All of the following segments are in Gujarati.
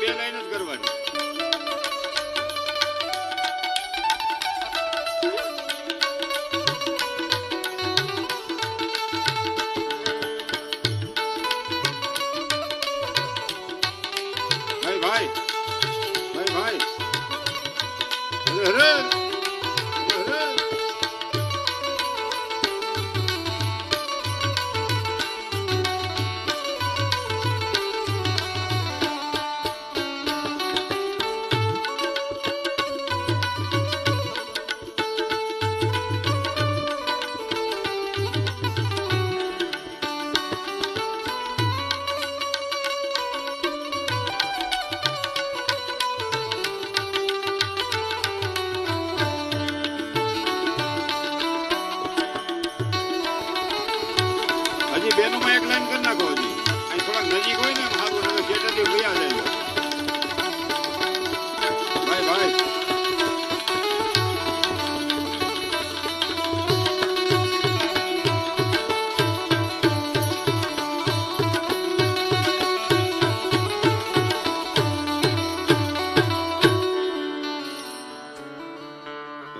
બે લાઈન જ કરવાની. ભાઈ ભાઈ ભાઈ અરે બેનમાં એક લાઈન કરી નાખો. હજી અહીં થોડાક નજીક હોય ને સારું તમે શેઠેથી ભૈયા જાય. ભાઈ ભાઈ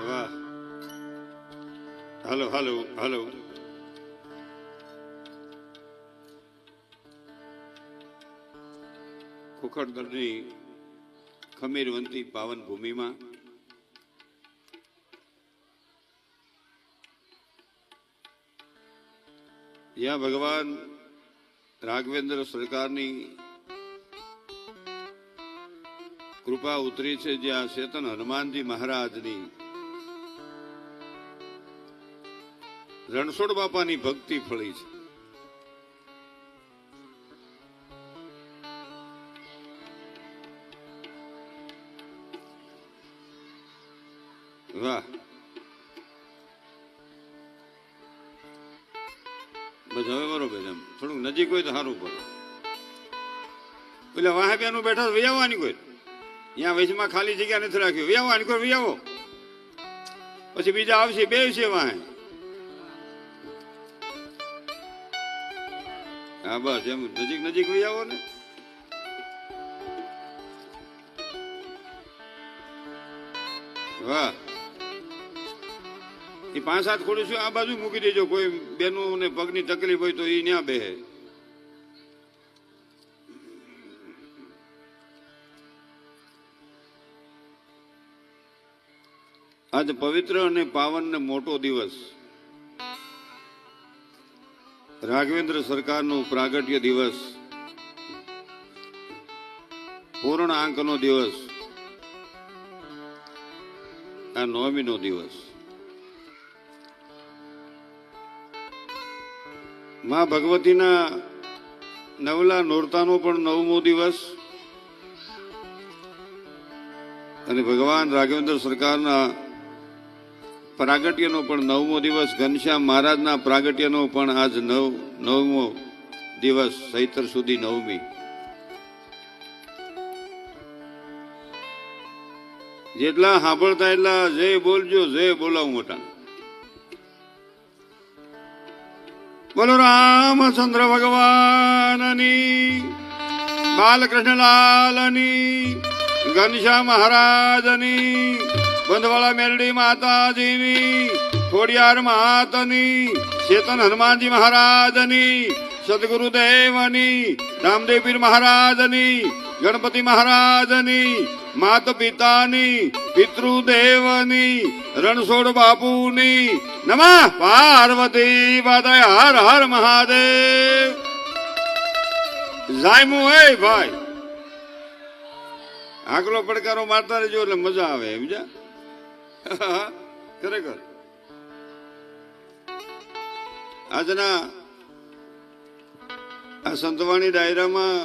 વાહ. હાલો હાલો હાલો. ખોખરદરની ખમીરવંતી પાવન ભૂમિમાં જ્યાં ભગવાન રાઘવેન્દ્ર સરકારની કૃપા ઉતરી છે, જ્યાં ચેતન હનુમાનજી મહારાજની રણછોડ બાપાની ભક્તિ ફળી છે. વાહ. બસ હવે બરોબર. એમ થોડુંક નજીક હોય તો સારું પડે. પેલા વાહે બેનું બેઠા વૈયાવાની કોઈ અહીંયા વૈશમાં ખાલી જગ્યા નથી રાખ્યું. વૈયાવાની કોઈ વૈયાવો પછી બીજા આવશે બે છે વાહે. હા બસ એમ નજીક નજીક વૈયાવો ને. વાહ. એ 5-7 ખોડીશું આ બાજુ મૂકી દેજો. કોઈ બેનું ને પગની તકલીફ હોય તો એ ન્યા બેહે. આજ પવિત્ર અને પાવન ને મોટો દિવસ, રાઘવેન્દ્ર સરકારનું પ્રાગટ્ય દિવસ, પૂર્ણ આંકનો દિવસ, આ 9મીનો દિવસ. માં ભગવતીના નવલા નોરતાનો પણ 9મો દિવસ અને ભગવાન રાઘવેન્દ્ર સરકારના પ્રાગટ્યનો પણ 9મો દિવસ. ઘનશ્યામ મહારાજના પ્રાગટ્યનો પણ આજ 9મો દિવસ. ચૈત્ર સુધી 9મી. જેટલા સાંભળતા એટલા જય બોલજો. જય બોલાવું મોટા. બોલો રામચંદ્ર ભગવાનની, બાલકૃષ્ણલાલની, ઘનશ્યામ મહારાજની, બંધવાળા મેલડી માતાજીની, ખોડિયાર માતની, ચેતન હનુમાનજી મહારાજની, સદગુરુદેવની, રામદેવપીર મહારાજની, ગણપતિ મહારાજની, માત પિતાની, પિતૃદેવની, રણછોડ બાપુની. નમઃ પાર્વતી પતય. હર હર મહાદેવ. જાયમુ હે ભાઈ. આગલો પડકારો મારતા રહેજો એટલે મજા આવે. સમજા? ખરેખર આજના આ સંતવાણી ડાયરામાં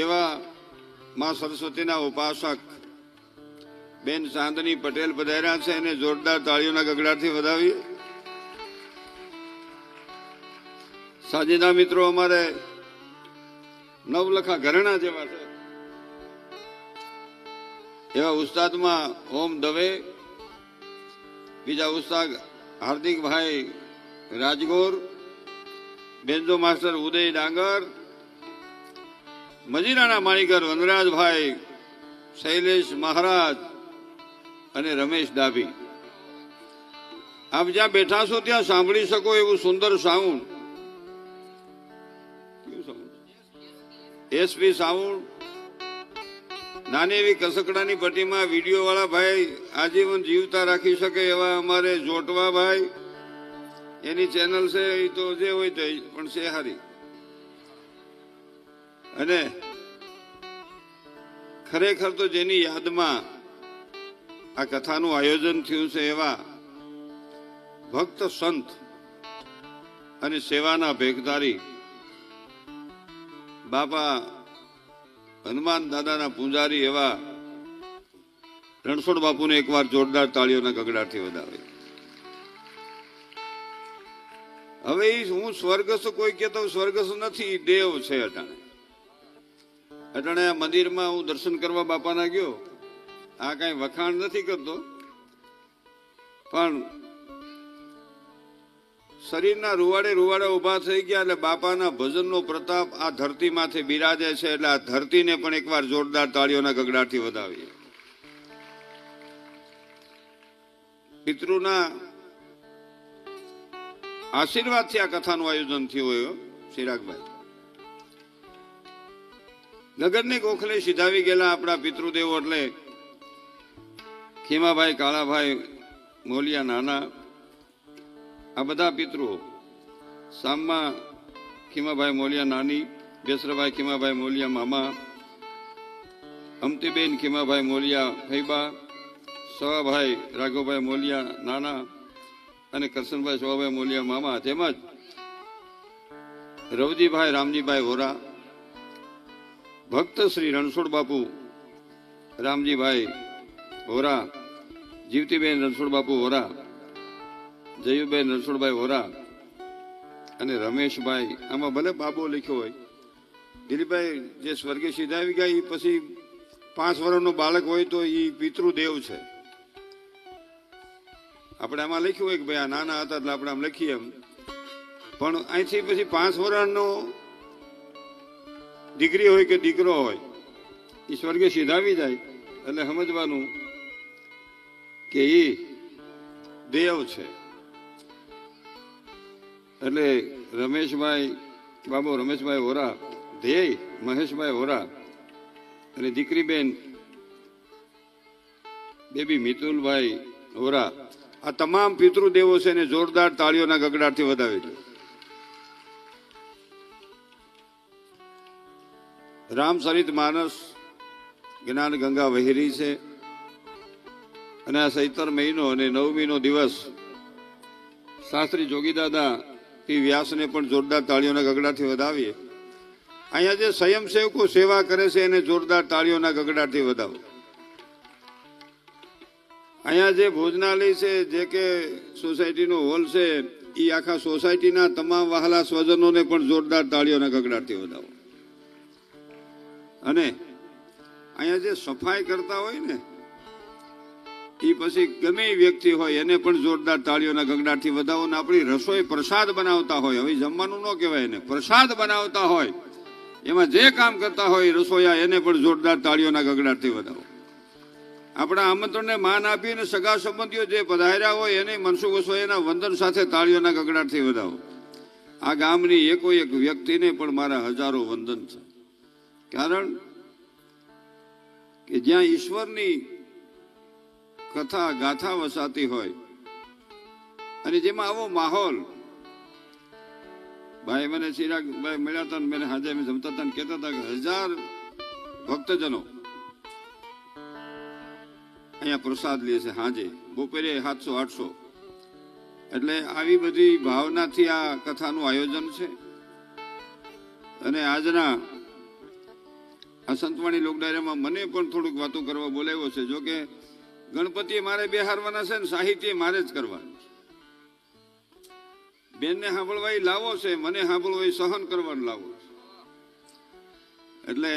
એવા માં સરસ્વતીના ઉપાસક બેન ચાંદની પટેલ પધાર્યા છે. એને જોરદાર તાળીઓના ગગડાટથી વધાવીએ. સાજીના મિત્રો અમારે નવલખા ઘરેણા જેવા છે. એવા ઉસ્તાદમાં ઓમ દવે, બીજા ઉસ્તાદ હાર્દિકભાઈ રાજગોર, બેન્જો માસ્ટર ઉદય ડાંગર, મજીરાના માણીકર વનરાજભાઈ, શૈલેષ મહારાજ અને રમેશ ડાભી. આપ જ્યાં બેઠા છો ત્યાં સાંભળી શકો એવું સુંદર સાઉન્ડ. એસપી સાઉન્ડ, નાની એવી કસકડાની પટ્ટીમાં વિડીયો વાળા ભાઈ આજીવન જીવતા રાખી શકે એવા અમારે જોટવા ભાઈ, એની ચેનલ છે એ તો જે હોય તે પણ છે હારી. અને ખરેખર તો જેની યાદમાં આ કથાનું આયોજન થયું છે એવા ભક્ત સંત અને સેવાના ભેખધારી બાપા હનુમાન દાદાના પૂજારી એવા રણછોડ બાપુને એકવાર જોરદાર તાળીઓના ગગડાટથી વધાવે. હવે હું સ્વર્ગસ્થ કોઈ કહેતો સ્વર્ગસ્થ નથી, દેવ છે. અટાણે આ મંદિરમાં હું દર્શન કરવા બાપાના ગયો. આ કઈ વખાણ નથી કરતો, પણ શરીરના રૂવાડે રૂવાડે ઉભા થઈ ગયા એટલે બાપાના ભજનનો પ્રતાપ આ ધરતી માથે બિરાજે છે. એટલે આ ધરતીને પણ એકવાર જોરદાર તાળીઓના ગગડાટથી વધાવીએ. પિતૃના આશીર્વાદથી આ કથાનું આયોજન થયું હોય. ચિરાગભાઈ ગગનની ગોખલે સીધાવી ગયેલા આપણા પિતૃદેવો એટલે ખીમાભાઈ, કાળાભાઈ મોલિયા નાના, આ બધા પિતૃઓ. સામમાં ખીમાભાઈ મોલિયા નાની, બેસરાભાઈ ખીમાભાઈ મોલિયા મામા, અમતીબેન ખીમાભાઈ મોલિયા ફૈબા, સવાભાઈ રાઘવભાઈ મોલિયા નાના અને કરશનભાઈ સવાભાઈ મોલિયા મામા, તેમજ રવજીભાઈ રામજીભાઈ હોરા, ભક્ત શ્રી રણછોડ બાપુ રામજીભાઈ હોરા, જીવતીબેન રણછોડ બાપુ હોરા, જયુબેન રણછોડભાઈ હોરા અને રમેશભાઈ. આમાં ભલે બાબો લખ્યો હોય. દિલીપભાઈ જે સ્વર્ગે સીધા આવી ગયા એ પછી 5 વર્ષનું બાળક હોય તો એ પિતૃદેવ છે. આપણે આમાં લખ્યું હોય કે ભાઈ આ નાના હતા એટલે આપણે આમ લખીએ એમ, પણ અહીંથી પછી 5 વર્ષનો દીકરી હોય કે દીકરો હોય એ સ્વર્ગે સીધાવી જાય એટલે સમજવાનું કે એ દેવ છે. એટલે રમેશભાઈ બાબુ રમેશભાઈ હોરા, ધ્યેય મહેશભાઈ હોરા અને દીકરીબેન બેબી મિતુલભાઈ હોરા, આ તમામ પિતૃદેવો છે ને જોરદાર તાળીઓના ગગડાટથી વધાવી દો. રામચરિત માનસ જ્ઞાન ગંગા વહેરી છે અને આ ચૈત્ર મહિનો અને 9મીનો દિવસ શાસ્ત્રી જોગીદાદા પી વ્યાસને પણ જોરદાર તાળીઓના ગગડાટથી વધાવીએ. અહીંયા જે સ્વયંસેવકો સેવા કરે છે એને જોરદાર તાળીઓના ગગડાટથી વધાવો. અહીંયા જે ભોજનાલય છે, જે કે સોસાયટીનો હોલ છે, એ આખા સોસાયટીના તમામ વહાલા સ્વજનોને પણ જોરદાર તાળીઓના ગગડાટથી વધાવો. અને અહીંયા જે સફાઈ કરતા હોય ને એ પછી ગમે એ વ્યક્તિ હોય એને પણ જોરદાર તાળીઓના ગગડાટથી વધાવો. ને આપણી રસોઈ પ્રસાદ બનાવતા હોય, હવે જમવાનું ન કહેવાય એને, પ્રસાદ બનાવતા હોય, એમાં જે કામ કરતા હોય રસોઈયા એને પણ જોરદાર તાળીઓના ગગડાટથી વધાવો. આપણા આમંત્રણને માન આપીને સગા સંબંધીઓ જે પધાર્યા હોય એને મનસુખ વસવાઈના વંદન સાથે તાળીઓના ગગડાટથી વધાવો. આ ગામની એકો એક વ્યક્તિને પણ મારા હજારો વંદન છે. કારણ કે જ્યાં ઈશ્વરની કથા ગાથા વસાતી હોય અને જેમાં આવો માહોલ. ભાઈ મને ચિરાગભાઈ મળ્યા હતા, મને હાજે જમતા હતા કહેતા હતા કે 1000 ભક્તજનો અહીંયા પ્રસાદ લે છે હાજે, બપોરે 700-800. એટલે આવી બધી ભાવનાથી આ કથાનું આયોજન છે. અને આજના આ સંતવાણી લોકડાયરામાં મને પણ થોડુંક વાતો કરવા બોલાવ્યો છે. જો કે ગણપતિ મારે બેહારવાના છે ને સાહિત્ય મારે જ કરવાનું. બેનને સાંભળવા લાવો છે, મને સાંભળવા સહન કરવાનું લાવો. એટલે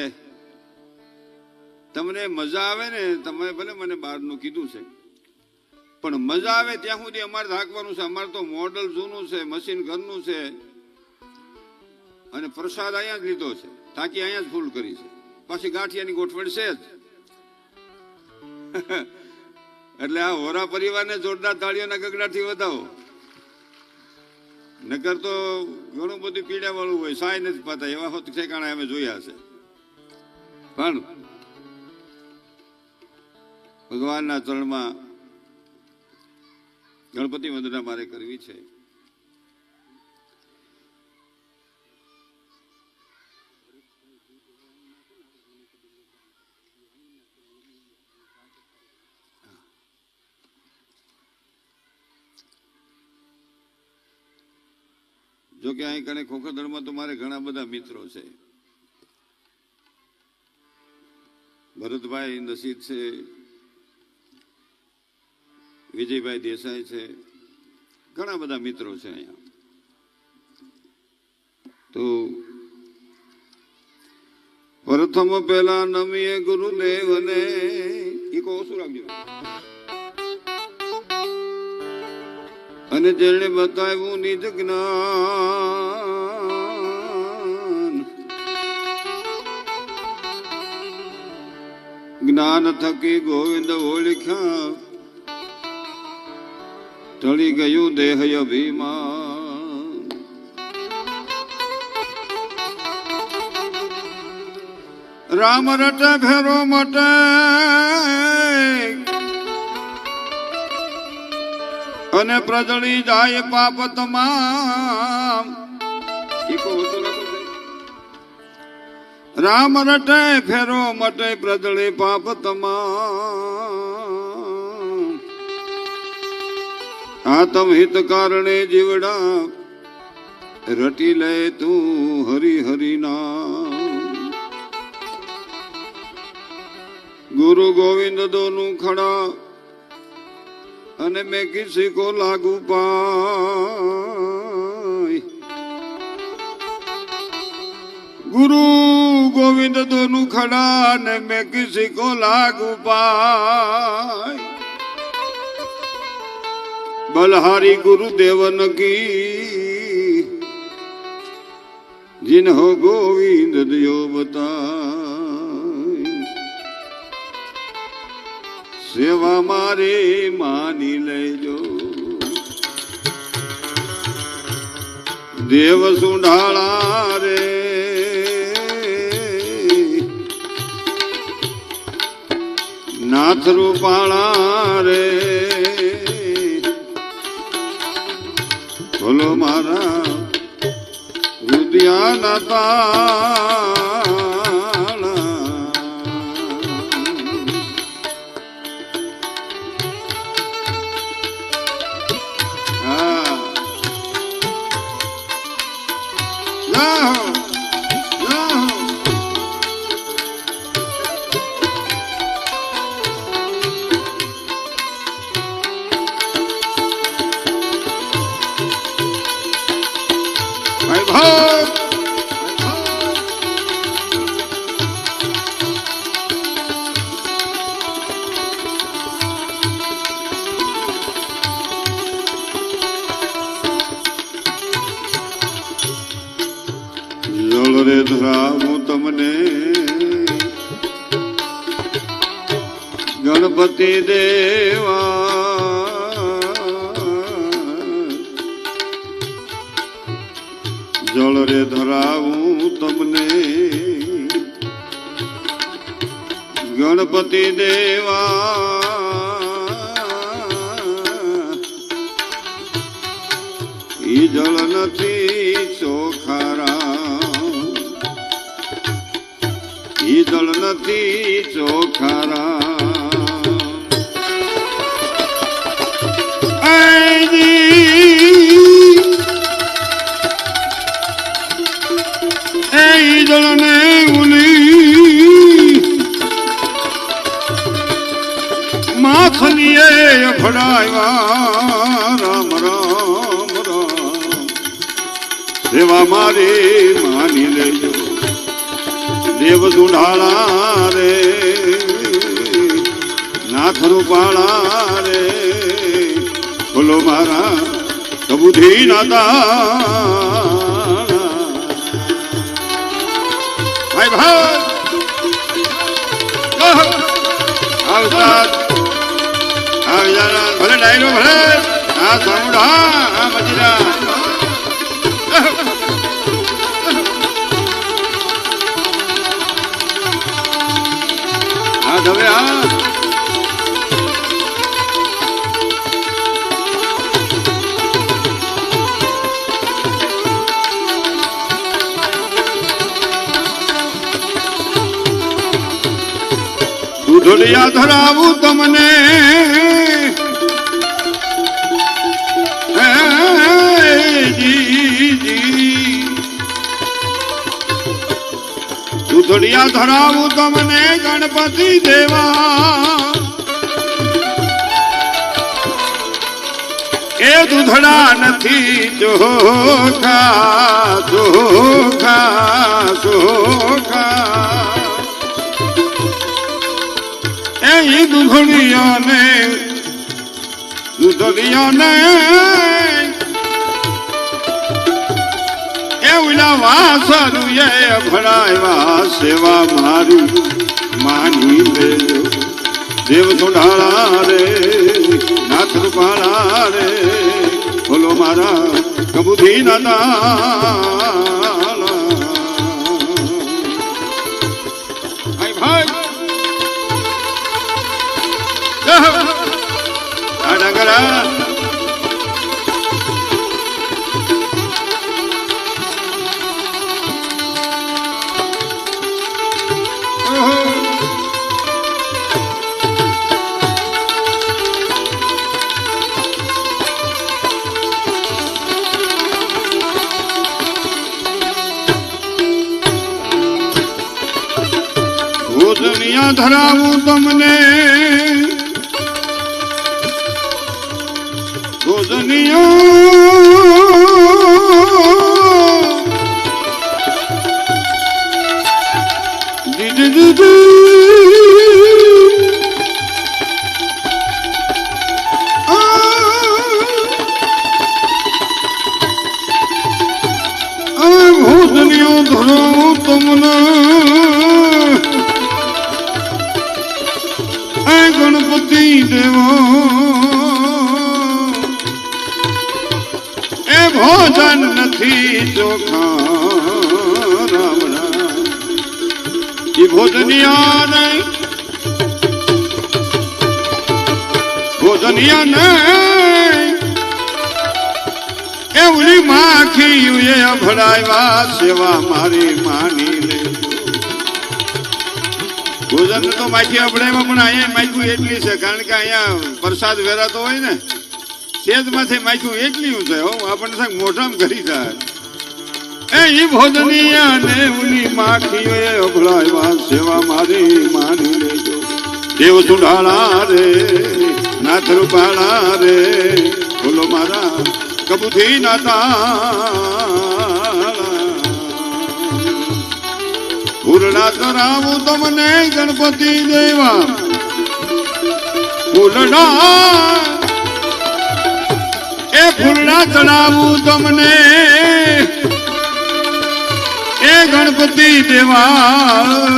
તમને મજા આવે ને, તમે ભલે મને બહારનું કીધું છે પણ મજા આવે ત્યાં સુધી અમારે રાખવાનું છે. અમારે તો મોડલ જૂનું છે, મશીન ઘરનું છે. અને પ્રસાદ અહીંયા જ લીધો છે, ટાંકી અહીંયા જ ફૂલ કરી છે, પાછી ગાંઠિયાની ગોઠવણ છે જ. એટલે આ હોરા પરિવારને જોરદાર તાળીઓના ગગડાથી વધાવો. નકર તો ઘણું બધું પીડા વાળું હોય, સાય નથી પાતા એવા હોત ઠેકાણા અમે જોયા છે. પણ ભગવાનના ચરણમાં ગણપતિ વંદના મારે કરવી છે. જોકે અહીં કણે ખોખરદળમાં તો મારે ઘણા બધા મિત્રો છે. ભરતભાઈ નસીદ છે, વિજયભાઈ દેસાઈ છે, ઘણા બધા મિત્રો છે અહીંયા. તો પ્રથમ પહેલા નમીએ ગુરુદેવને ઈકો ઓછું રાખજો. અને જેણે બતાવ્યું નિજ જ્ઞાન, જ્ઞાન થકી ગોવિંદ ઓળખ્યા, ટળી ગયું દેહ અભિમાન. રામ રટે ફેરો મટે, અને પ્રજળી જાય પાપ તમામ. રામ રટે ફેરો મટે, પ્રજળી પાપ તમામ. આતમ હિત કારણે જીવડા, રટી લે તું હરી હરિ નામ. ગુરુ ગોવિંદ દોનું ખડા, અને મેં કિસી કો લાગુ પાય. ગુરુ ગોવિંદ દોનું ખડા, ને મેં કિસી કો લાગુ પાય. બલહારી ગુરુદેવન કી, जिन्हो गोविंद दियो बताय. सेवा मारे मानी लेजो, देव सुंढाला रे. नाथ रूपाला रे, बोलो मारा रुदिया ताला. जाओ जाओ भाई भाग. જળ રે ધરાવું તમને ગણપતિ દેવા. જળ રે ધરાવું તમને ગણપતિ દેવા. ઈ જળ નથી ચોખારા, ઈ જળ નથી ચોખારા. એ જળ ને ઉલી માખલીએ ફડાવ્યા. રામ રામ રામ સેવા મારી માની લેજો. દેવ સુંઢાળા રે, નાથ રૂપાળા રે, બોલો મારા કબૂધી ના તાળા. ભાઈ ભાઈ ભલે ડાયરો ભલે હા સામુડા હા મજીરા હા ધવે હા દૂધડિયા ધરાવું તમને દૂધડિયા ધરાવું તમને ગણપતિ દેવા એ દૂધડા નથી ચોખા ચોખા ચોખા એ દૂધડિયાને દૂધડિયાને એ ઉલા વાસરું એ ભણાવ્યા સેવા મારી માની લેજો દેવ સોઢાળા રે નાથ રૂપાળા રે બોલો મારા કબૂધી ના ભાઈ ડાંગરા ભોજનિયા ધરાવું તમને ભોજનિયો ધરાવું તમને ગણપતિ દેવો એ ભોજન નથી ચોખા રામ રામ એ ભોજનિયા નહીં ભોજનિયા નહીં એ ઉલી માખી એ અભડાવ્યા સેવા મારી માની લે ભોજન તો માખી અભડાવ્યા પણ અહીંયા માખ્યું એટલી છે કારણ કે અહીંયા પ્રસાદ વેરાતો હોય ને સેજ માંથી માખ્યું એટલી છે આપણને સાહેબ મોઢામાં કરી જાય એ ભોજનિયા ને ઉની માખીઓ અભડાવ્યા સેવા મારી માની લેજો દેવ સુઢાળા રે નાથ રૂપાળા રે બોલો મારા કબૂધી નાતા ફૂલડા ધરાવું તમને ગણપતિ દેવા ફૂલડા એ ફૂલડા ચડાવું તમને એ ગણપતિ દેવા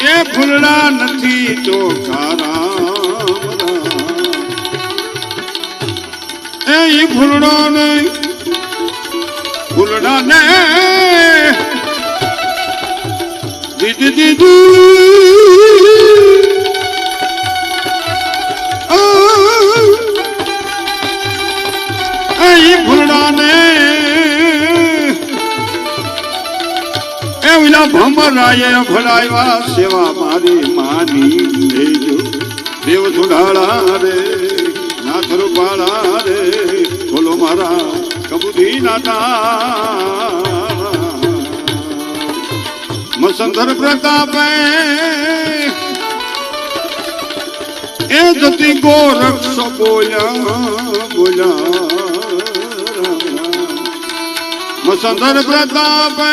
એ ફૂલડા નથી ચોખારા એ ફૂલડા ને ફૂલડા ને દીદી દીદી ફૂલડા ને એ વિલા ભમરાએ ભલાવ્યા સેવા મારી માની લેજો દેવ સુઢાળા રે નાથ રૂપાળા રે બોલો મારા કબૂધી નાતા મસંધર પ્રતાપે એ જતી ગોરક્ષ બોલ્યા બોલ્યા મસંધર પ્રતાપે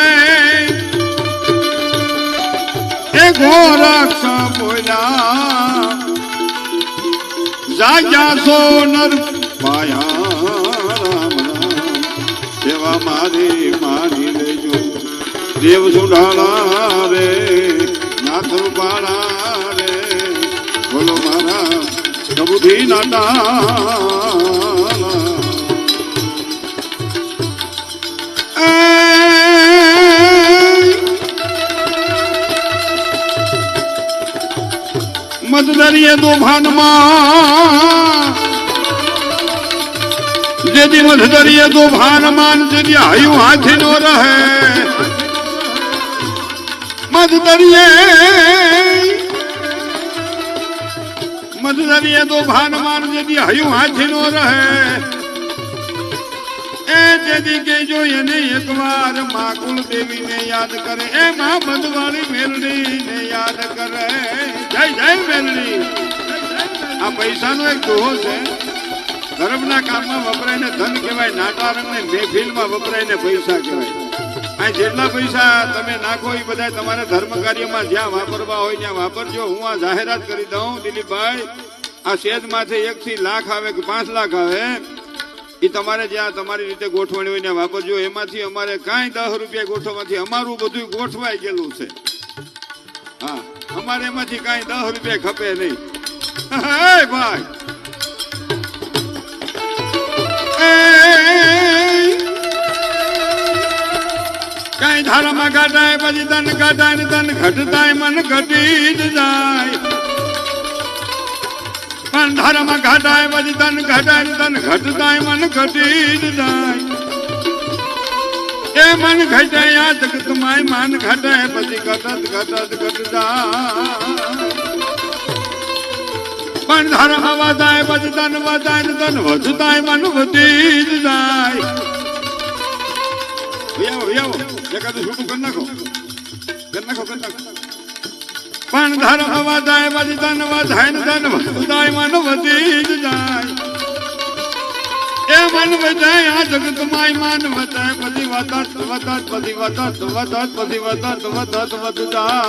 એ ગોરક્ષ બોલ્યા જાગ્યા સોનર પાયા રામ રામ સેવા મારી માની લેજો દેવ સુડાળા રે નાથ રૂપાળા રે બોલો મારા પ્રભુથી નાટા મધદરિયે તોફાનમાં જેદી મધદરિયે તોફાનમાં જેદી હયું હાથી નો રહે મધદરિયે તોફાનમાં જેદી હયું હાથી નો રહે એ જેદી કે જો એને એકવાર માં કુલદેવી ને યાદ કરે એ માં મધવાળી મેલડી ને યાદ કરે જય જય મેલડી આ પૈસાનો એક દોહો છે ધર્મના કામમાં વપરાય ને ધન કહેવાય નાટા રંગ ને મહેફિલમાં વપરાય ને પૈસા કહેવાય આ જેટલા પૈસા તમે નાખો એ બધા તમારા ધર્મ કાર્યમાં જ્યાં વાપરવા હોય ત્યાં વાપરજો હું આ જાહેરાત કરી દઉં દિલીપભાઈ આ શેદ માથે 1 થી લાખ આવે કે 5 લાખ આવે એ તમારે જ્યાં તમારી રીતે ગોઠવણી હોય ને વાપરજો એમાંથી અમારે કાંઈ 10 રૂપિયા ગોઠવવાથી અમારું બધું ગોઠવાઈ ગયેલું છે હા અમારે એમાંથી કાંઈ 10 રૂપિયા ખપે નહીં ભાઈ કઈ ધારામાં કાઢાય પછી તન કાઢાય ને તન ઘટતાય મન ઘટી જ જાય પણ ધારામાં કાઢાય પછી તન ઘટાય ને તન ઘટતાય મન ઘટી જ જાય એ મન ઘટે આ જગતમાંય મન ઘટે પછી ઘટત જાય પણ ધારામાં વધાય પછી તન વધાય ને તન વધતાય મન વધી જ જાય એકાદું છૂટું કરી નાખો પણ ધર્મ વધાય પછી તન વધાય ને તન વધતાય મન વધી જ જાય એ મન વધાય આ જગત માય મન વધાય પછી વધત પછી વધત જાય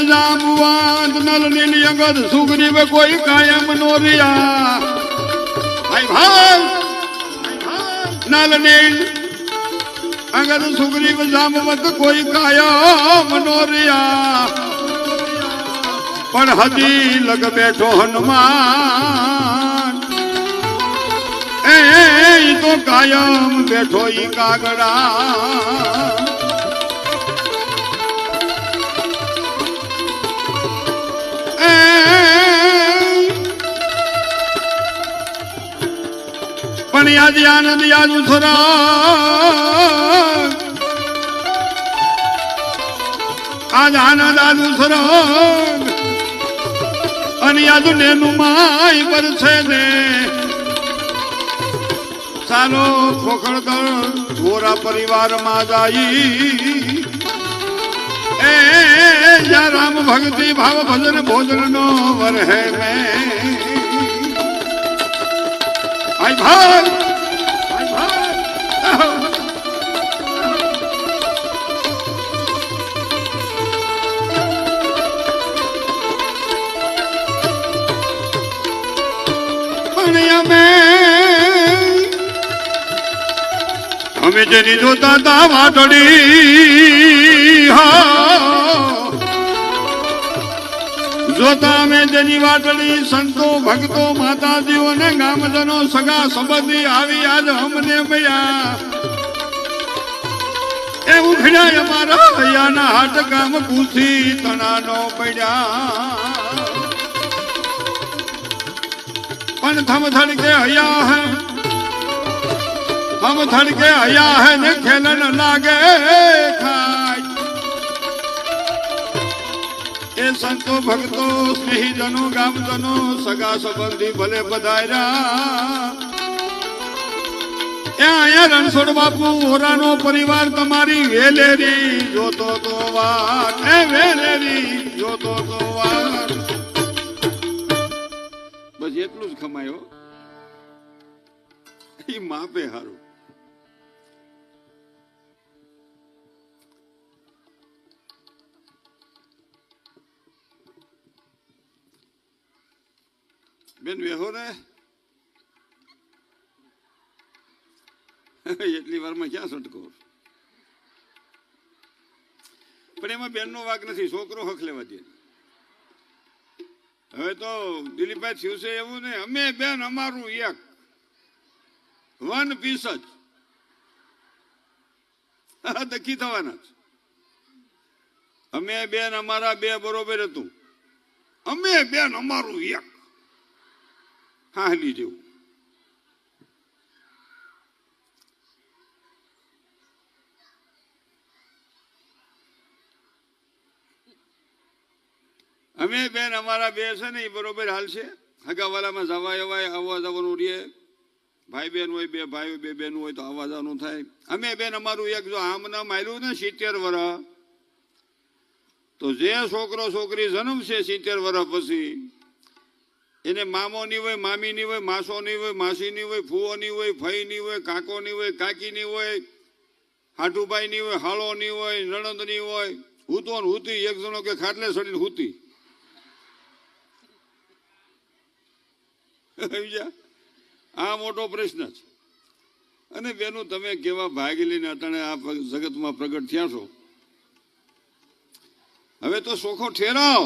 જાંબુવાંત નલ નીલી અંગદ સુગ્રીવ કોઈ કાયમ નો રિયા ભાઈ નલ નીલ અંગદ સુગ્રીવ જાંબવંત કોઈ કાયમ નો રિયા પણ હજી લગ બેઠો હનુમાન એ તો કાયમ બેઠો ઈ કાગડા પણ યાદ આનંદ યાદ ઉસરા આજ આનંદ આજ ઉસરા અને યાદ નેનું માય પર છે ને સાલો ખોખડકર ગોરા પરિવારમાં જાય એ યા રામ ભક્તિ ભાવ ભજન ભોજન નો વર હે મેં આય ભાઈ અમે જેની જોતા તા વાટડી જોતા અમે જેની વાટડી સંતો ભક્તો માતાજીઓ ને ગામજનો સગા સંબંધી આવી આજ અમને ભયા એ ઉખડ્યા અમારા હૈયાના હાટ ગામ કુસી તણાનો પડ્યા પણ થમ થડકે હૈયા હે हम थड़के आया है ने खेलन लागे खाई ए संतो भक्तो स्नेही जनो गाम जनो सगा संबंधी भले पधार्या ए आया રણછોડ બાપુ ઓરાનો પરિવાર તમારી વેલેરી જોતો તો વાત એ વેલેરી જોતો તો વાત એટલું જ ખમાયો, એ માપે હારું. બેન વેહો ને એટલી વારમાં ક્યાં સટકો? પણ એમાં બેન નો વાક નથી, છોકરો હક લેવા દે. હવે તો દિલીપભાઈ થયું છે એવું ને, અમે બેન અમારું એક વન પીસ જ દખી થવાના જ. અમે બેન અમારા બે બરોબર હતું, અમે બેન અમારું એક હાલી જેવું. અમે બેન અમારા બે છે ને એ બરોબર હાલ છે. હગાવાલામાં જવા એવાય આવવા જવાનું રે, ભાઈ બેન હોય, બે ભાઈ બે બેન હોય તો આવવા જવાનું થાય. અમે બેન અમારું એક. જો આમ નામ આવ્યું ને 70 વર્ષ, તો જે છોકરો છોકરી જન્મશે 70 વર્ષ પછી, એને મામો ની હોય, મામી ની હોય, માસો ની હોય, માસી ની હોય, ફુઓ ની હોય, ફઈ ની હોય, કાકો ની હોય, કાકી ની હોય, હાટુભાઈ ની હોય, હાળો ની હોય, નણંદ ની હોય, હૂતો ને હૂતી. એક જણો કે ખાટલે સડીને હૂતી. આ મોટો પ્રશ્ન છે. અને બેનું તમે કેવા ભાગ લઈને અટાણે આ જગતમાં પ્રગટ થયા છો. હવે તો સોખો ઠેરાવ,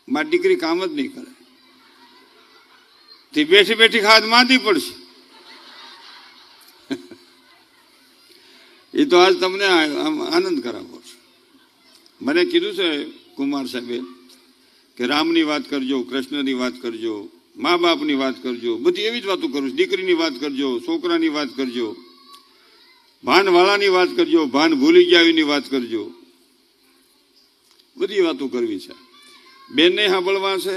મારી દીકરી કામ જ નહીં કરે, તે બેઠી બેઠી ખાદ માંદી પડશે. એ તો આજ તમને આનંદ કરાવો છે. મને કીધું છે કુમાર સાહેબે કે રામની વાત કરજો, કૃષ્ણની વાત કરજો, મા બાપની વાત કરજો, બધી એવી જ વાતો કરું છું. દીકરીની વાત કરજો, છોકરાની વાત કરજો, ભાનવાળાની વાત કરજો, ભાન ભૂલી ગયા એની વાત કરજો. બધી વાતો કરવી છે. બેનને સાંભળવા છે,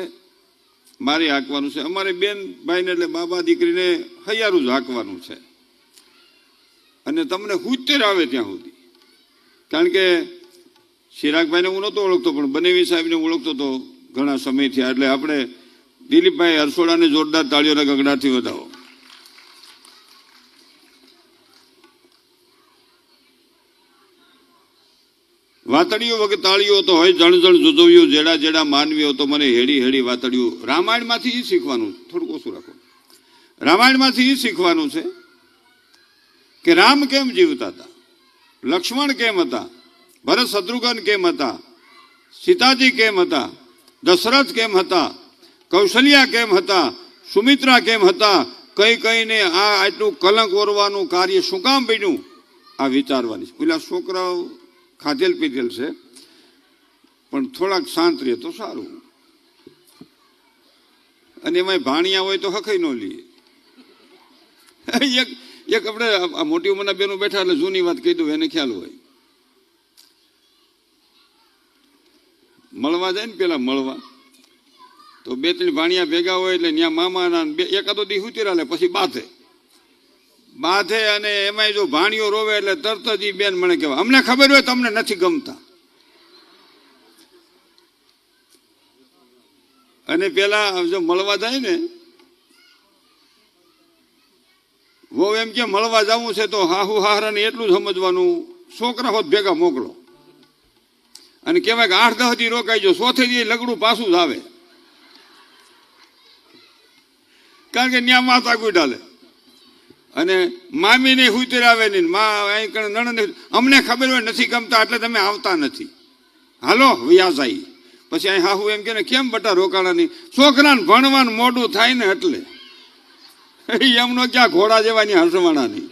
મારે હાંકવાનું છે. અમારે બેન ભાઈને એટલે બાબા દીકરીને હૈયારું જ હાંકવાનું છે. અને તમને 70 આવે ત્યાં સુધી. કારણ કે ચિરાગભાઈને હું નહોતો ઓળખતો, પણ બનેવી સાહેબને ઓળખતો હતો ઘણા સમયથી. એટલે આપણે દિલીપભાઈ હરસોડાને જોરદાર તાળીઓના ગગડાથી વધાવો. વાતડીઓ વગર તાળીઓ તો હોય, જણ જણ જુજવ્યું, જેડા જેડા માનવીઓ તો મને હેડી હેડી વાતડીઓ. રામાયણમાંથી એ શીખવાનું, થોડુંક ઓછું રાખો. રામાયણમાંથી એ શીખવાનું છે કે રામ કેમ જીવતા હતા, લક્ષ્મણ કેમ હતા, ભરત શત્રુઘ્ન કેમ હતા, સીતાજી કેમ હતા, દશરથ કેમ હતા, કૌશલ્યા કેમ હતા, સુમિત્રા કેમ હતા. કઈ કઈને આ આટલું કલંક ઓરવાનું કાર્ય શું કામ બન્યું, આ વિચારવાની. પેલા છોકરાઓ ખાધેલ પીધેલ છે, પણ થોડાક શાંત રહે તો સારું. અને એમાં ભાણિયા હોય તો હખાઈ ન લઈએ. એક આપણે મોટી ઉંમરના બેનો બેઠા એટલે જૂની વાત કહી દઉં, એને ખ્યાલ હોય. મળવા જાય ને, પેલા મળવા તો 2-3 ભાણિયા ભેગા હોય એટલે ત્યાં મામાના એકાદો દી હુતી લે, પછી બાધે. અને એમાં જો ભાણિયો રોવે એટલે તરત જ બેન મને કહેવાય, અમને ખબર હોય તમને નથી ગમતા. અને પેલા જો મળવા જાય ને, વો એમ કે મળવા જવું છે તો હાહુ હાહરાને એટલું સમજવાનું, છોકરા હોત ભેગા મોકલો. અને કહેવાય કે 8-10 દી રોકાઈજો, 4થે દી લગડું પાછું જ આવે. કારણ કે ન્યા માતા ગુડાલે. અને મામીને હુતર આવે નહીં, નણંદ અમને ખબર હોય નથી ગમતા એટલે તમે આવતા નથી, હાલો વ્યાસ આવી. પછી અહીં હાહુ એમ કે ને કેમ બટા રોકાણા નહીં, છોકરાને ભણવાનું મોડું થાય ને એટલે. એમનો ક્યાં ઘોડા જેવાની હસવાના નહીં.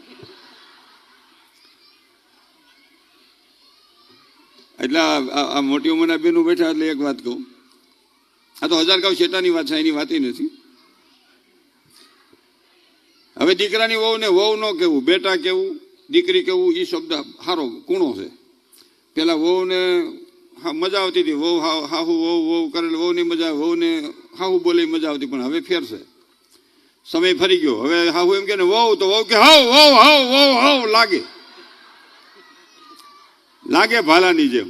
એટલે આ મોટી ઉંમરના બેનું બેઠા એટલે એક વાત કહું, આ તો હજારગાંવ શેટાની વાત છે, એની વાત નથી. હવે દીકરાની વહુ ને વહુ ન કેવું, બેટા કેવું, દીકરી કેવું, એ શબ્દ સારો કૂણો છે. પેલા વહુ ને મજા આવતી હતી, વહુ હાહુ વહુ કરે, વહુ ની મજા આવે, વહુ ને હાહુ બોલે મજા આવતી. પણ હવે ફેર છે, સમય ફરી ગયો. હવે હાહુ એમ કે ને વહુ, તો વહુ કે હાવ વહુ હાવ વહુ હાવ લાગે ભાલાની જેમ.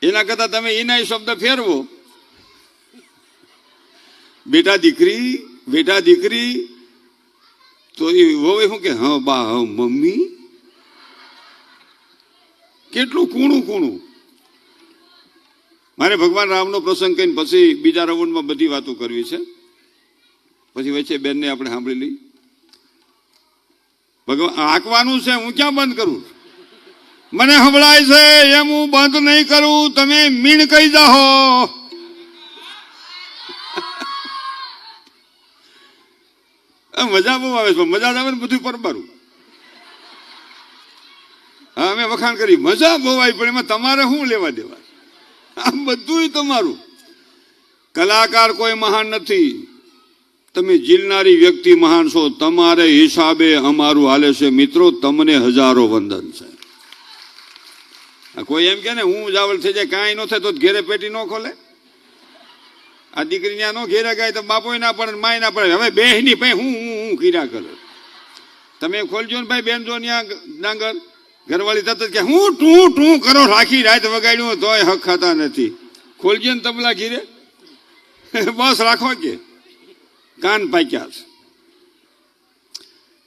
એના કરતા તમે એના શબ્દ ફેરવો બેટા દીકરી તો એ વહુ શું કે હા બા હા મમ્મી. કેટલું કૂણું. મારે ભગવાન રામનો પ્રસંગ કહીને પછી બીજા રાઉન્ડમાં બધી વાતો કરવી છે, પછી વચ્ચે બેનને આપણે સાંભળી લઈ. ભગવાન હાંકવાનું છે, હું ક્યાં બંધ કરું? મને સંભળાય છે એમ હું બંધ નહીં કરું, તમે મીણ કહી જાઓ. મજા બહુ આવે છે, મજા જ આવે ને બધું પરબારું. હા અમે વખાણ કરી, મજા બહુ આવી, પણ એમાં તમારે શું લેવા દેવા? આ બધું તમારું. કલાકાર કોઈ મહાન નથી, તમે જીલનારી વ્યક્તિ મહાન છો. તમારે હિસાબે અમારું હાલે છે મિત્રો, તમને હજારો વંદન છે. કોઈ એમ કે ને હું જાવલ થઈ જાય કાંઈ ન થાય તો ઘેરે પેટી ન ખોલે. આ દીકરી ત્યાં નો ઘેરે ગાય તો બાપોય ના પડે માય ના પડે. હવે બેહની ભાઈ હું કીરા કરે. તમે ખોલજો ને ભાઈ બેન જો ત્યાં ડાંગર ઘરવાળી તરત કે હું ટું કરો રાખી રાત વગાડ્યું તોય હક ખાતા નથી. ખોલજો ને તબલા ઘીરે બસ રાખો કે કાન પાક્યા છે.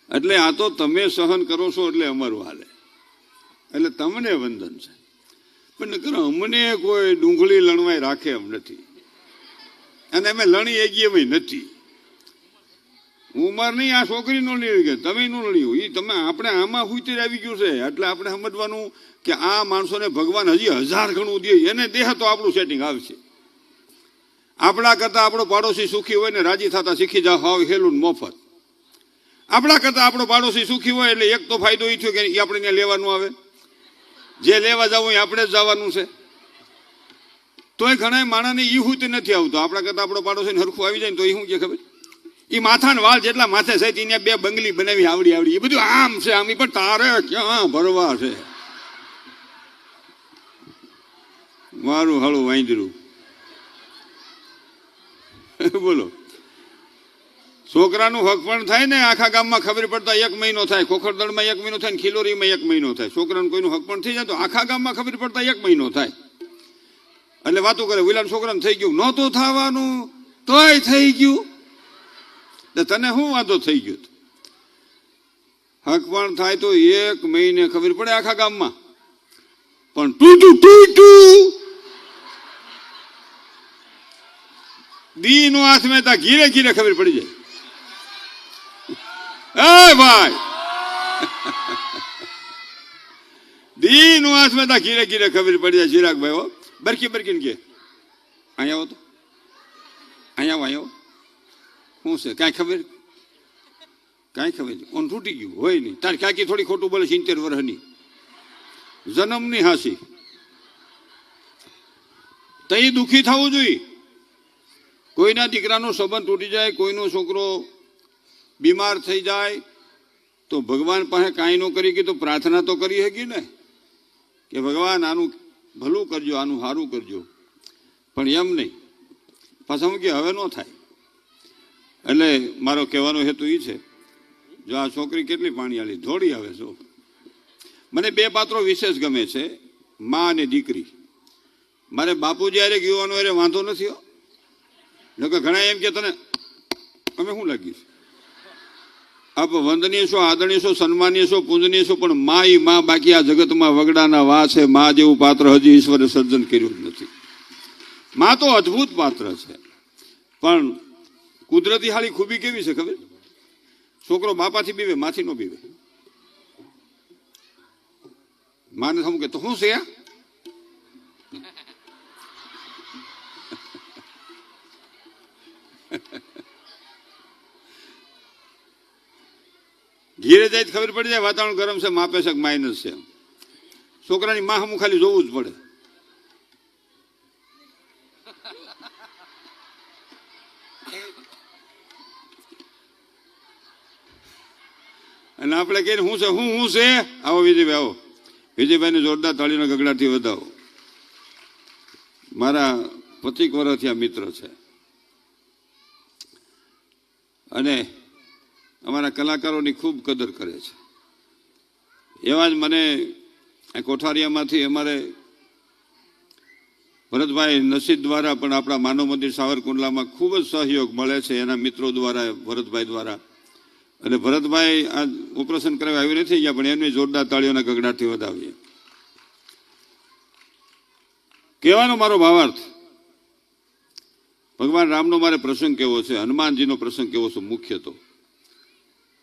એટલે આ તો તમે સહન કરો છો એટલે અમારું હાલે, એટલે તમને વંદન છે. પણ નકર અમને કોઈ ડુંગળી લણવાય રાખે એમ નથી, અને અમે લણી એગીએ નથી. ઉંમર નહીં, આ છોકરી નો લણી ગઈ, તમે નો લણ્યું. એ તમે આપણે આમાં હુતર આવી ગયું છે. એટલે આપણે સમજવાનું કે આ માણસોને ભગવાન હજી 1000 ગણું દે, એને દેહ તો આપણું સેટિંગ આવશે. આપણા કરતા આપણો પાડોશી સુખી હોય ને રાજી થતા શીખી જાવ, હાવ હેલું મફત. આપણા કરતા આપણો પાડોશી સુખી હોય એટલે એક તો ફાયદો એ થયો કે એ આપણે ત્યાં લેવાનું આવે. જે લેવા જવું એ આપણે જ જવાનું છે. તોય ઘણા માણસને એ હુત નથી આવતો. આપણા કરતા આપણો પાડોશી હરખું આવી જાય ને તો એ શું કે ખબર, એ માથાના વાળ જેટલા માથે છે ત્યાં 2 બંગલી બનાવી આવડી. એ બધું આમ છે આમ, પણ તારે ક્યાં ભરવા છે? મારું હળું વાંદરું. બોલો, છોકરાનું હક પણ થાય ને આખા ગામમાં ખબર પડતા 1 મહિનો થાય. ખોખરદળમાં 1 મહિનો થાય ને ખીલોરીમાં 1 મહિનો થાય. છોકરાનું કોઈનું હક પણ થઈ જાય તો આખા ગામમાં ખબર પડતા 1 મહિનો થાય. એટલે વાતો કરે વિલાન છોકરાને થઈ ગયું, નહોતું થવાનું તોય થઈ ગયું. તને શું વાંધો થઈ ગયો? હક પણ થાય તો 1 મહિને ખબર પડે આખા ગામમાં. પણ ટૂટું દી નો હાથમાં તા ઘીરે ખબર પડી જાય. એ ભાઈ દી નો હાથમાં તા ઘીરે ખબર પડી જાય. ચિરાગભાઈ હો બરકી કે અહીંયા આવો તો અહીંયા આવો શું છે કાંઈ ખબર ઓન તૂટી ગયું હોય નહીં. તારી કાકી થોડી ખોટું બોલે 70 વર્ષની જન્મની હાસી. તઈ દુઃખી થવું જોઈએ. કોઈના દીકરાનો સંબંધ તૂટી જાય, કોઈનો છોકરો બીમાર થઈ જાય તો ભગવાન પાસે કાંઈ ન કરી કે તો પ્રાર્થના તો કરી શકી ને કે ભગવાન આનું ભલું કરજો, આનું સારું કરજો. પણ એમ નહીં, પાછા હું કે હવે ન થાય. એટલે મારો કહેવાનો હેતુ એ છે, જો આ છોકરી કેટલી પાણીયાળી ધોળી આવે છો. મને 2 પાત્રો વિશેષ ગમે છે, મા અને દીકરી. મારે બાપુ જ્યારે યુવાનો એટલે વાંધો નથી હો. લોકો ઘણા એમ કે તને અમે શું લાગીશ, આપ વંદનીય છો, આદરણીય છો, સન્માનીય છો, પૂજનીય છો, પણ મા બાકી આ જગતમાં વગડાના વા છે. મા જેવું પાત્ર હજી ઈશ્વરે સર્જન કર્યું જ નથી. મા તો અદ્ભુત પાત્ર છે, પણ કુદરતી હાળી ખૂબી કેવી છે ખબર? છોકરો બાપાથી બીવે, માથી નો બીવે. માને થવું કે તો શું છે ઘીરે જાય ખબર પડી જાય વાતાવરણ ગરમ છે, માપે છે માઇનસ છે. છોકરાની માં હમું ખાલી જોવું જ પડે. અને આપણે કહીએ શું છે આવો વિજયભાઈ, આવો વિજયભાઈને જોરદાર તાળીના ગગડાથી વધાવો. મારા 25 વર્ષથી આ મિત્ર છે અને અમારા કલાકારોની ખૂબ કદર કરે છે. એવા જ મને આ કોઠારિયામાંથી અમારે ભરતભાઈ નસીબ દ્વારા પણ આપણા માનવ મંદિર સાવરકુંડલામાં ખૂબ જ સહયોગ મળે છે એના મિત્રો દ્વારા, ભરતભાઈ દ્વારા. અને ભરતભાઈ આ ઓપરેશન કરાવી આવી નથી ગયા, પણ એમને જોરદાર તાળીઓના ગગડાટથી વધાવીએ. કહેવાનો મારો ભાવાર્થ, ભગવાન રામનો મારે પ્રસંગ કેવો છે, હનુમાનજીનો પ્રસંગ કેવો છે, મુખ્ય તો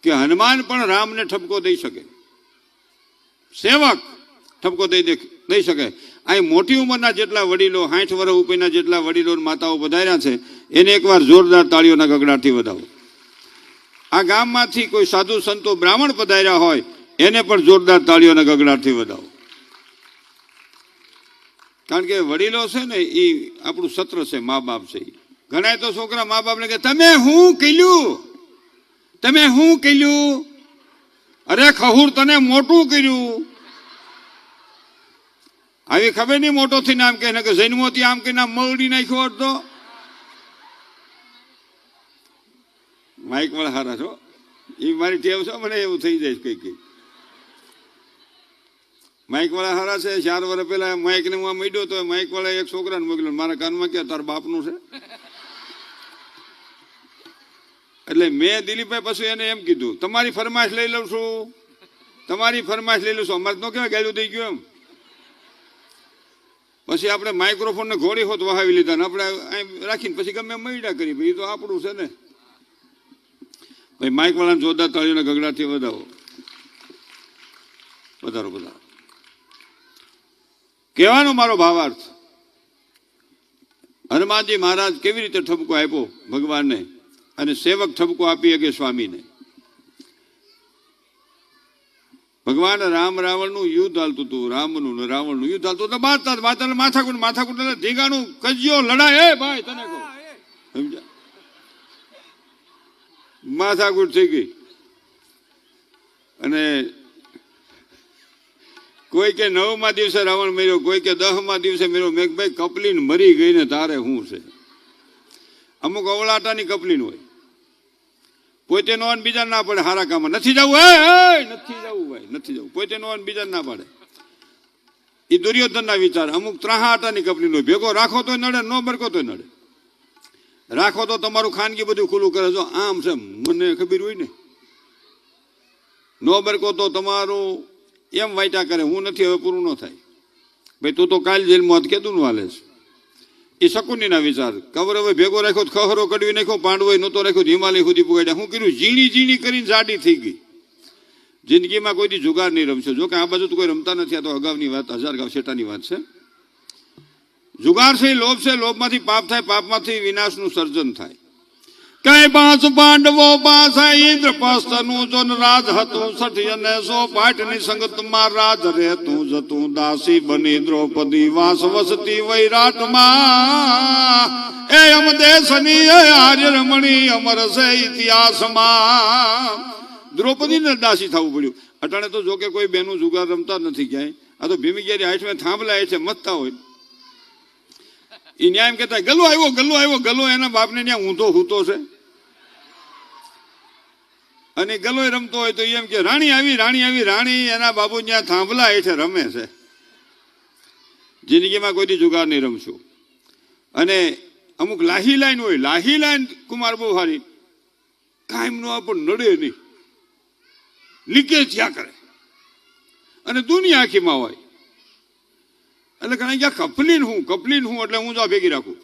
કે હનુમાન પણ રામને ઠપકો દઈ શકે, સેવક ઠપકો દઈ શકે. અહીં મોટી ઉંમરના જેટલા વડીલો, 60 વર્ષ ઉપરના જેટલા વડીલો માતાઓ પધાર્યા છે, એને એકવાર જોરદાર તાળીઓના ગગડાટથી વધાવો. આ ગામમાંથી કોઈ સાધુ સંતો બ્રાહ્મણ પધાર્યા હોય એને પણ જોરદાર તાળીઓના ગગડાટથી વધાવો. કારણ કે વડીલો છે ને એ આપણું સત્ર છે, મા બાપ છે. ઘણા તો છોકરા મા બાપને કે તમે હું કર્યું, તમે શું કર્યું, અરે ખહુર તને મોટું કર્યું. આવી ખબર નહીં મોટો થઈને આમ કે જન્મોથી આમ કહીને મરડી નાખ્યો હતો. માઇક વાળા હારા છો, એ મારી ટેવ છે, મને એવું થઈ જાય કઈ કઈ. માઇક વાળા હારા છે. 4 વર્ષ પહેલા માઇક ને હું મળ્યો તો માઇક વાળા એક છોકરાને મોકલ્યો, મારા કાનમાં કે તાર બાપનું છે. એટલે મેં દિલીપભાઈ પછી એને એમ કીધું, તમારી ફરમાઈશ લઈ લઉં છું, તમારી ફરમાઈશ લઈ લઉં છું. અમારે તો કેવાય ગાયલું થઈ ગયું એમ. પછી આપણે માઇક્રોફોનને ઘોડી હોત વહાવી લીધા ને આપણે રાખીને પછી ગમે મૈડા કરી. ભાઈ તો આપણું છે ને. ભાઈ માઇક વાળાને જોરદાર તાળીઓના ગગડાટથી વધાવો. વધારો વધારો. કહેવાનો મારો ભાવાર્થ, હનુમાનજી મહારાજ કેવી રીતે ઠપકો આપ્યો ભગવાનને, અને સેવક ઠપકો આપી શકે સ્વામીને. ભગવાન રામ રાવણનું યુદ્ધ હાલતું હતું, રામનું ને રાવણનું યુદ્ધ હાલતું હતું. માથાકૂટ ધીંગાણું કજિયો લડાય. ભાઈ તને કહું, સમજ્યા, માથાકૂટ થઈ ગઈ. અને કોઈ કે 9મા દિવસે રાવણ મર્યો, કોઈ કે 10મા દિવસે મર્યો. મેં ભાઈ કપલીન મરી ગઈ ને તારે શું છે? અમુક અવળાટાની કપલીન હોય, પોતે નો બીજા ના પડે. હારા કામમાં નથી જવું, નથી જવું ભાઈ, નથી જવું. પોતે નો બીજા ના પડે. એ દુર્યોધન ના વિચાર. અમુક ત્રાહાટાની કપલીન હોય, ભેગો રાખો તો નડે, નો બરકો તો નડે. રાખો તો તમારું ખાનગી બધું ખુલ્લું કરે. જો આમ છે મને ખબર હોય ને, નો બરકો તો તમારું એમ વાયટા કરે, હું નથી હવે પૂરું ન થાય. ભાઈ તું તો કાલ જેલમાં કેદું નું હાલે છે. એ શકુનીના વિચાર. કૌરવે ભેગો રાખ્યો, ખહરો કડવી નાખ્યો, પાંડવોએ નહોતો રાખ્યો, હિમાલય સુધી પુગાડ્યા. હું કર્યું, ઝીણી ઝીણી કરીને જાડી થઈ ગઈ. જિંદગીમાં કોઈથી જુગાર નહીં રમશો. જો કે આ બાજુ તો કોઈ રમતા નથી, આ તો અગાઉની વાત, 1000 ગાવ શેટાની વાત છે. જુગાર છે, લોભ છે, લોભમાંથી પાપ થાય, પાપમાંથી વિનાશનું સર્જન થાય. કઈ 5 પાંડવો પાસા ઇન્દ્રપ્રસ્થનું જોન રાજ હતું 60 અને 100 પાટની સંગતમાં રાજ રહેતું જતું. દાસી બની દ્રૌપદી વાસ વસતી વૈરાટમાં. એ અમ દેશની આર્ય રમણી અમર છે ઇતિહાસમાં. દ્રૌપદીને દાસી થવું પડ્યું. અટાણે તો જોકે કોઈ બેનું જુગાર રમતા નથી ક્યાંય. આ તો ભીમીગેરી હાઈટમાં થાંભલા છે, મતતા હોય. એ ન્યાય એમ કહેતા ગલો આવ્યો, ગલો આવ્યો, ગલો એના બાપને ત્યાં ઊંધો હૂતો છે. અને ગલોય રમતો હોય તો એમ કે રાણી આવી, રાણી આવી. રાણી એના બાબુ ત્યાં થાંભલા હેઠે રમે છે. જિંદગીમાં કોઈ જુગાર નહીં રમશું. અને અમુક લાહી લાઈન હોય, લાહી લાઈન કુમાર બહુ સારી, કાયમ નો પણ નડે નહીં, લીકેજ થયા કરે. અને દુનિયા આખીમાં હોય. એટલે ઘણા ક્યાં કપલીન હું એટલે હું જો ભેગી રાખું.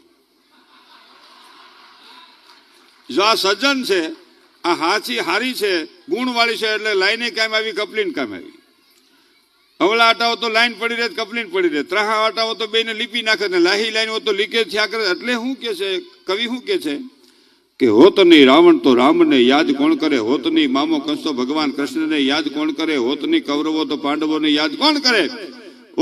જો આ સજ્જન છે, આ હાચી હારી છે, ગુણવાળી છે, એટલે લાઈને કામ આવી, કપલીન કામ આવી. અવળા હટાવો તો લાઈન પડી રહે, કપલીન પડી રહે. ત્રાહા હટાવો તો બેને લીપી નાખે ને લાહી લાઈન હોય તો લીકેજ થયા કરે. એટલે શું કે છે કવિ, શું કે છે કે હોત નહીં રાવણ તો રામને યાદ કોણ કરે, હોત નહીં મામો કંસ તો ભગવાન કૃષ્ણને યાદ કોણ કરે, હોત નહીં કૌરવો તો પાંડવોને યાદ કોણ કરે,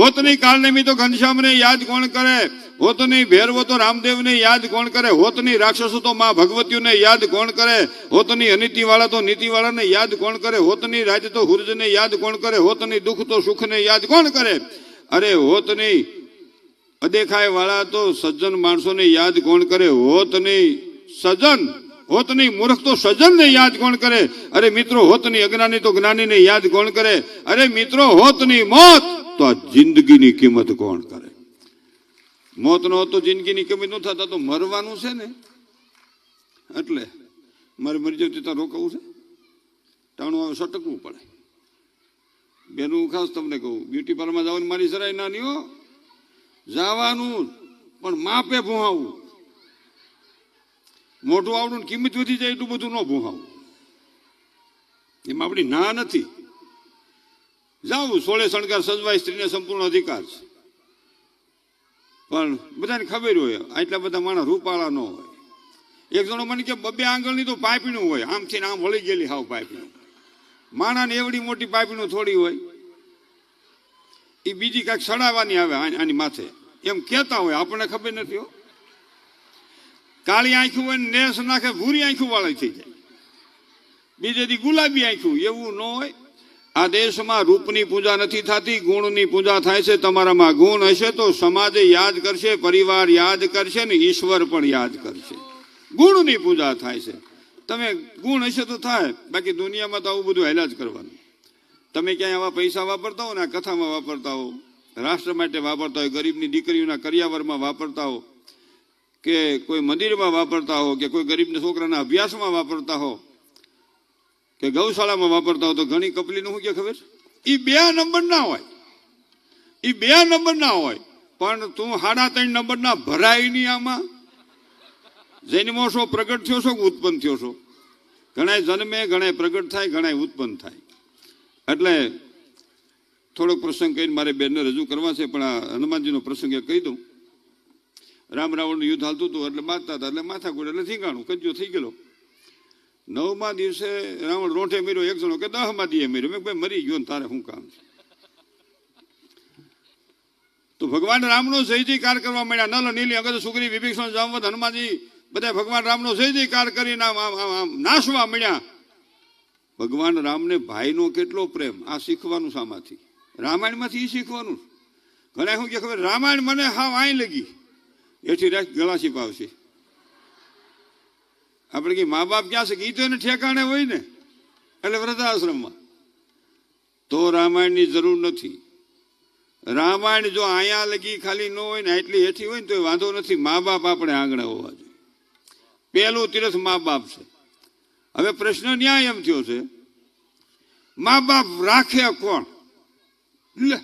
હોત નહીં કાળનેમી તો ઘનશ્યામને યાદ કોણ કરે, હોત નહીં ભેરવો તો રામદેવને યાદ કોણ કરે, હોત નહીં રાક્ષસો તો માં ભગવતીઓને યાદ કોણ કરે, હોત નહીં અનિતિવાળા તો નીતિવાળાને યાદ કોણ કરે, હોત નહીં રાજ તો હુરજને યાદ કોણ કરે, હોત નહીં દુઃખ તો સુખને યાદ કોણ કરે. અરે હોત નહીં અદેખાય વાળા તો સજ્જન માણસોને યાદ કોણ કરે, હોત નહીં સજ્જન, હોત નહીં મૂર્ખ તો સજ્જનને યાદ કોણ કરે. અરે મિત્રો હોત નહીં અજ્ઞાની તો જ્ઞાનીને યાદ કોણ કરે. અરે મિત્રો હોત નહીં મોત તો આ જિંદગીની કિંમત કોણ કરે. મોત નો હતો જિંદગીની કમી ન થતા તો મરવાનું છે ને, એટલે મારે મરી જવું ત્યાં રોકાવું છે, ટાણું આવે સટકવું પડે. બેનું ખાસ તમને કહું, બ્યુટી પાર્લરમાં જવાની મારી સરાય નાની હો, જવાનું પણ માપે ભૂહાવું. મોટું આવડું ને કિંમત વધી જાય એટલું બધું ન ભૂહાવું, એમાં આપણી ના નથી. જાવું સોળે શણગાર સજવાય, સ્ત્રીને સંપૂર્ણ અધિકાર છે, પણ બધાને ખબર હોય આટલા બધા માણસ રૂપાળા ન હોય. એક જણો મને કે 2 આંગળની તો પાઇપીનું હોય, આમથી આમ વળી ગયેલી હાવ પાઇપીનું. માણાને એવડી મોટી પાઇપીનું થોડી હોય, એ બીજી કાંઈક સડાવવાની આવે આની માથે એમ કહેતા હોય, આપણને ખબર નથી હો. કાળી આંખું હોય ને નેસ નાખે ભૂરી આંખું વાળી થઈ જાય, બીજેથી ગુલાબી આંખું, એવું ન હોય. આ દેશમાં રૂપની પૂજા નથી થતી, ગુણની પૂજા થાય છે. તમારામાં ગુણ હશે તો સમાજે યાદ કરશે, પરિવાર યાદ કરશે ને ઈશ્વર પણ યાદ કરશે. ગુણની પૂજા થાય છે. તમે ગુણ હશે તો થાય, બાકી દુનિયામાં તો આવું બધું હેલા જ કરવાનું. તમે ક્યાંય આવા પૈસા વાપરતા હો ને, આ કથામાં વાપરતા હો, રાષ્ટ્ર માટે વાપરતા હોય, ગરીબની દીકરીઓના કરિયાવરમાં વાપરતા હો, કે કોઈ મંદિરમાં વાપરતા હો, કે કોઈ ગરીબના છોકરાના અભ્યાસમાં વાપરતા હો, કે ગૌશાળામાં વાપરતા હો, તો ઘણી કપલીનું શું કે ખબર, એ 2 નંબર ના હોય, એ 2 નંબર ના હોય, પણ તું 3.5 નંબર ના ભરાય નહીં. આમાં જન્મો છો, પ્રગટ થયો છો કે ઉત્પન્ન થયો છો? ઘણા જન્મે, ઘણા પ્રગટ થાય, ઘણા ઉત્પન્ન થાય. એટલે થોડોક પ્રસંગ કહીને મારે બેનને રજૂ કરવા છે, પણ આ હનુમાનજીનો પ્રસંગ એ કહી દઉં. રામ રાવણનું યુદ્ધ હાલતું હતું, એટલે બાંધતા હતા, એટલે માથાકૂટ, એટલે થીંગાણું કજ્જો થઈ ગયેલો. 9મા દિવસે રાવણ રોઠે મર્યો, એક જણો કે 10મા દીએ મર્યો. મેં ભાઈ મરી ગયો ને તારે શું કામ છે? તો ભગવાન રામનો જય જયકાર કરવા માંડ્યા. નલ નીલી અગદ સુગ્રી વિભીષણ જામવંત હનુમાનજી બધા ભગવાન રામનો જય જયકાર કરીને આમ નાશવા મળ્યા. ભગવાન રામને ભાઈનો કેટલો પ્રેમ, આ શીખવાનું શામાંથી? રામાયણમાંથી એ શીખવાનું. ઘણા શું કે ખબર, રામાયણ મને હાવ આઈ લગી, એથી રાખ ગળાસી પાવશે. આપણે કે મા બાપ ક્યાં છે, કે એ તો એને ઠેકાણે હોય ને, એટલે વૃદ્ધાશ્રમમાં. તો રામાયણની જરૂર નથી. રામાયણ જો અહીંયા લગી ખાલી ન હોય ને, એટલી હેઠી હોય ને, તો વાંધો નથી. મા બાપ આપણે આંગણે હોવા જોઈએ. પહેલું તીર્થ મા બાપ છે. હવે પ્રશ્ન ન્યાય એમ થયો છે, મા બાપ રાખે કોણ? લે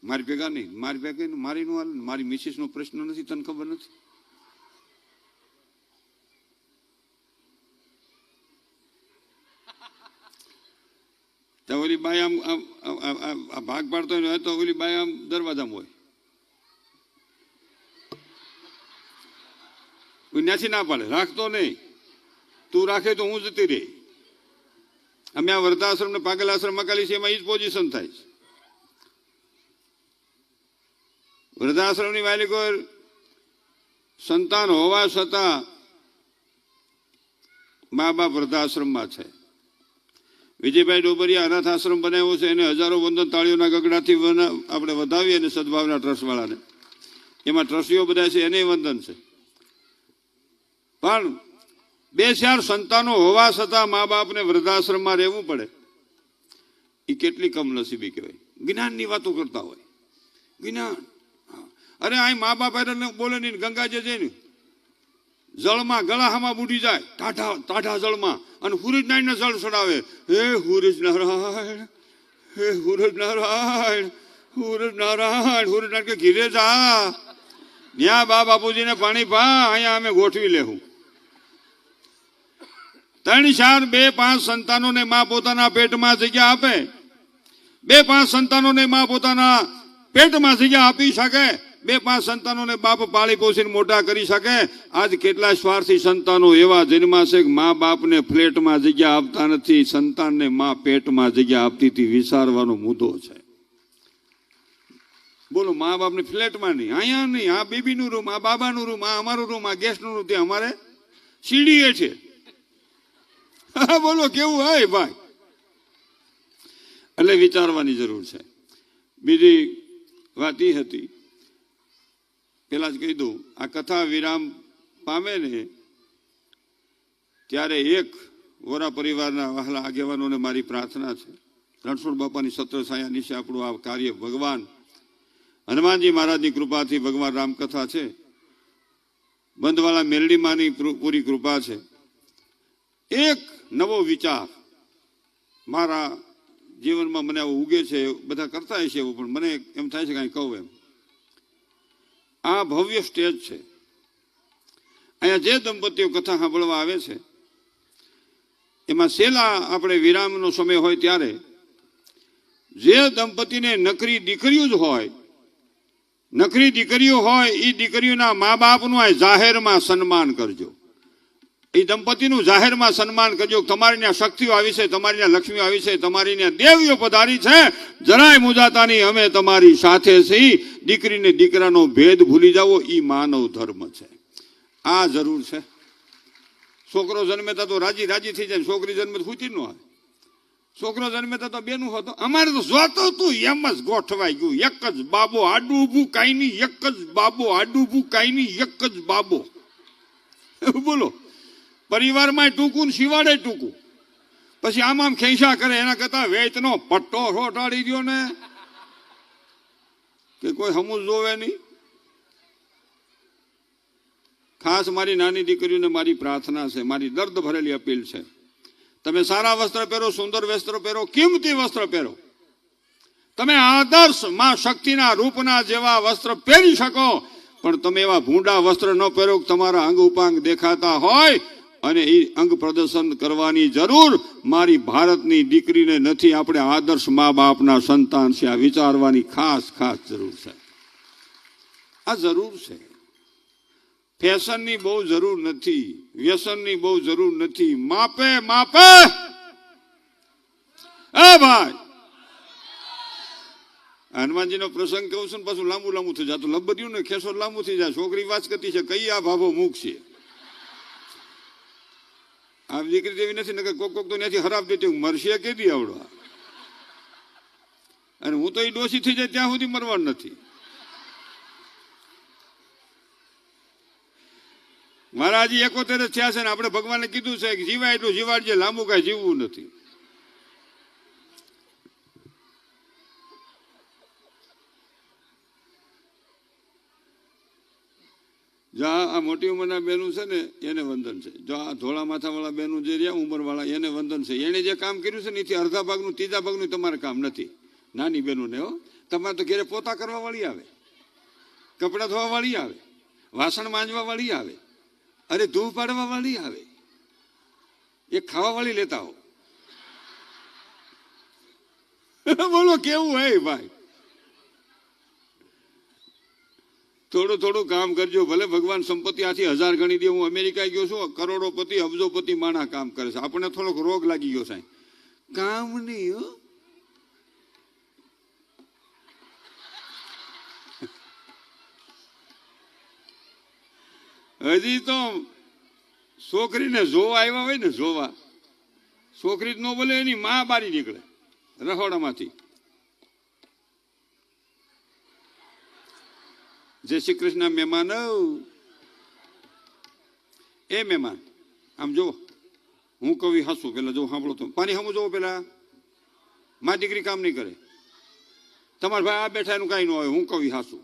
મારી ભેગા નહીં, મારી ભેગા મારી નો હાલ, મારી મિસિસ નો પ્રશ્ન નથી, તને ખબર નથી? તો ઓલી બાઈ આમ ભાગ પાડતો હોય તો ઓલી બાઈ આમ દરવાજામાં હોય, ત્યાંથી ના પાડે, રાખતો નહીં, તું રાખે તો હું જતી રહી. અમે આ વૃદ્ધાશ્રમ ને પાગલ આશ્રમ મકાલી છે, એમાં એ જ પોઝિશન થાય છે. વૃદ્ધાશ્રમની માલિકો સંતાન હોવા છતાં મા બાપ વૃદ્ધાશ્રમમાં છે. વિજયભાઈ ડોબરિયા અનાથ આશ્રમ બનાવ્યો છે, એને હજારો વંદન તાળીઓના ગગડાથી આપણે વધાવીએ, અને સદભાવના ટ્રસ્ટ વાળાને, એમાં ટ્રસ્ટીઓ બધા છે, એને વંદન છે. પણ 2-4 સંતાનો હોવા છતાં મા બાપને વૃદ્ધાશ્રમમાં રહેવું પડે, એ કેટલી કમનસીબી કહેવાય. જ્ઞાનની વાતો કરતા હોય, જ્ઞાન. અરે આ મા બાપ બોલે નહીં, ગંગાજી જઈને જળમાં ગળાહામાં બુડી જાય, ટાઢા જળમાં, અને સૂરજનારાયણને જળ ચડાવે. હે સૂરજનારાયણ, હે સૂરજનારાયણ, સૂરજનારાયણ, સૂરજનારાયણ કે ઘીરે જા, ત્યાં બા બાપુજીને પાણી પા, અહીંયા અમે ગોઠવી લેવું. 3, 4, 2, 5 સંતાનોને મા પોતાના પેટમાં જગ્યા આપે. 2, 5 સંતાનોને મા પોતાના પેટમાં જગ્યા આપી શકે. 2, 5 સંતાનોને બાપ પાળી પોષીને મોટા કરી શકે. આજ કેટલા સ્વાર્થી સંતાનો એવા જન્માશે કે મા બાપને ફ્લેટમાં જગ્યા આપતા નથી, સંતાનને મા પેટમાં જગ્યા આપતી હતી. વિચારવાનો મુદ્દો છે. બોલો, મા બાપને ફ્લેટમાં નહીં, અહીંયા નહીં, આ બેબીનું રૂમ, આ બાબાનું રૂમ, આ અમારું રૂમ, આ ગેસ્ટનું રૂમ, તે અમારે સીડીએ છે. બોલો કેવું હોય ભાઈ? એટલે વિચારવાની જરૂર છે. બીજી વાત એ હતી, પેલા જ કહી દઉં, આ કથા વિરામ પામે ને ત્યારે એક વોરા પરિવારના વહાલા આગેવાનોને મારી પ્રાર્થના છે, રણછોડ બાપાની સત્ર છાયા નીચે આપણું આ કાર્ય ભગવાન હનુમાનજી મહારાજની કૃપાથી ભગવાન રામકથા છે, બંધવાળા મેરડીમાંની પૂરી કૃપા છે. એક નવો વિચાર મારા જીવનમાં મને આવું ઉગે છે. બધા કરતા હશે એવું, પણ મને એમ થાય છે કાંઈ કહું એમ. આ ભવ્ય સ્ટેજ છે. અહીંયા જે દંપતીઓ કથા સાંભળવા આવે છે એમાં છેલ્લા આપણે વિરામનો સમય હોય ત્યારે જે દંપતીને નકરી દીકરીઓ જ હોય, નકરી દીકરીઓ હોય, એ દીકરીઓના મા બાપનું આ જાહેરમાં સન્માન કરજો. એ દંપતીનું જાહેરમાં સન્માન કરજો. તમારી ત્યાં શક્તિઓ આવી છે, તમારી ત્યાં લક્ષ્મીઓ આવી છે, તમારી ત્યાં દેવીઓ પધારી છે. જરાય મુજાતાની, અમે તમારી સાથે છીએ. દીકરીને દીકરાનો ભેદ ભૂલી જાવો, એ માનવ ધર્મ છે. આ જરૂર છે. છોકરો જન્મેતા તો રાજી રાજી થઈ જાય, છોકરી જન્મે ખૂચી ન હોય. છોકરો જન્મેતા તો બેનું હતો. અમારે તો જોતો તું એમ જ ગોઠવાઈ ગયું. એક જ બાબો આડું ઊભું કાંઈ નહીં, એક જ બાબો આડું ઊભું કાંઈ નહીં, એક જ બાબો. બોલો, પરિવારમાં ટૂંકું ને શિવાડે ટૂંકું. પછી આમ ખેંચા કરે, એના કરતા વેચનો પટ્ટો રોટાડી દો ને, કે કોઈ હમું જોવે નહીં. ખાસ મારી નાની દીકરીઓને મારી પ્રાર્થના છે, મારી દર્દ ભરેલી અપીલ છે. તમે સારા વસ્ત્ર પહેરો, સુંદર વસ્ત્ર પહેરો, કિંમતી વસ્ત્ર પહેરો. તમે આદર્શ માં શક્તિના રૂપના જેવા વસ્ત્ર પહેરી શકો, પણ તમે એવા ભૂંડા વસ્ત્ર ન પહેરો તમારા અંગ ઉપાંગ દેખાતા હોય. અને એ અંગ પ્રદર્શન કરવાની જરૂર મારી ભારતની દીકરીને નથી. આપણે આદર્શ મા બાપના સંતાન છે, આ વિચારવાની ખાસ ખાસ જરૂર છે. આ જરૂર છે. ફેશનની બહુ જરૂર નથી, વ્યસનની બહુ જરૂર નથી. માપે માપે. એ ભાઈ, હનુમાનજીનો પ્રસંગ કહું છું ને પાછું લાંબુ લાંબુ થઈ જાય તો લબડ્યું ને ખેસો લાંબુ થઈ જાય. છોકરી વાત કરતી છે, કઈ આ ભાભો મૂકશે. આ દીકરી જેવી નથી ને, કોક કોક તો ત્યાંથી ખરાબ દેતી મરશે કે દી આવડવા. અને હું તો એ ડોસી થઈ જાય ત્યાં સુધી મરવાનું નથી. મારા હજી 71 થયા છે ને આપણે ભગવાને કીધું છે કે જીવાય એટલું જીવાડજે, લાંબુ કાંઈ જીવવું નથી. જો આ મોટી ઉંમરના બહેનું છે ને એને વંદન છે. જો આ ધોળા માથાવાળા બહેનું જે રહ્યા ઉંમરવાળા એને વંદન છે. એને જે કામ કર્યું છે ને એથી અડધા ભાગનું ત્રીજા ભાગનું તમારે કામ નથી. નાની બહેનોને હો, તમારે તો ઘેરે પોતા કરવા વાળી આવે, કપડાં ધોવા વાળી આવે, વાસણ માંજવા વાળી આવે, અરે ધૂળ પાડવા વાળી આવે, એક ખાવા વાળી લેતા હો. બોલો કેવું હે ભાઈ. થોડું થોડું કામ કરજો. ભલે ભગવાન સંપત્તિ આથી 1000 ગણી દે. હું અમેરિકા ગયો છું, કરોડોપતિ અબજોપતિ માણા કામ કરે છે. આપણને થોડોક રોગ લાગી ગયો સાહેબ, કામ નહીં હો. હજી તો છોકરીને જોવા આવ્યા હોય ને, જોવા છોકરી જ ન બોલે, એની માં બારી નીકળે રહોડામાંથી. જય શ્રી કૃષ્ણ મહેમાન. એ મહેમાન આમ જો, હું કવિ હસું પેલા જો, સાંભળો તો પાણી હમું જોવો. પેલા મારી દીકરી કામ નહીં કરે, તમારા ભાઈ આ બેઠા એનું કાંઈ ન હોય. હું કવિ હાસું,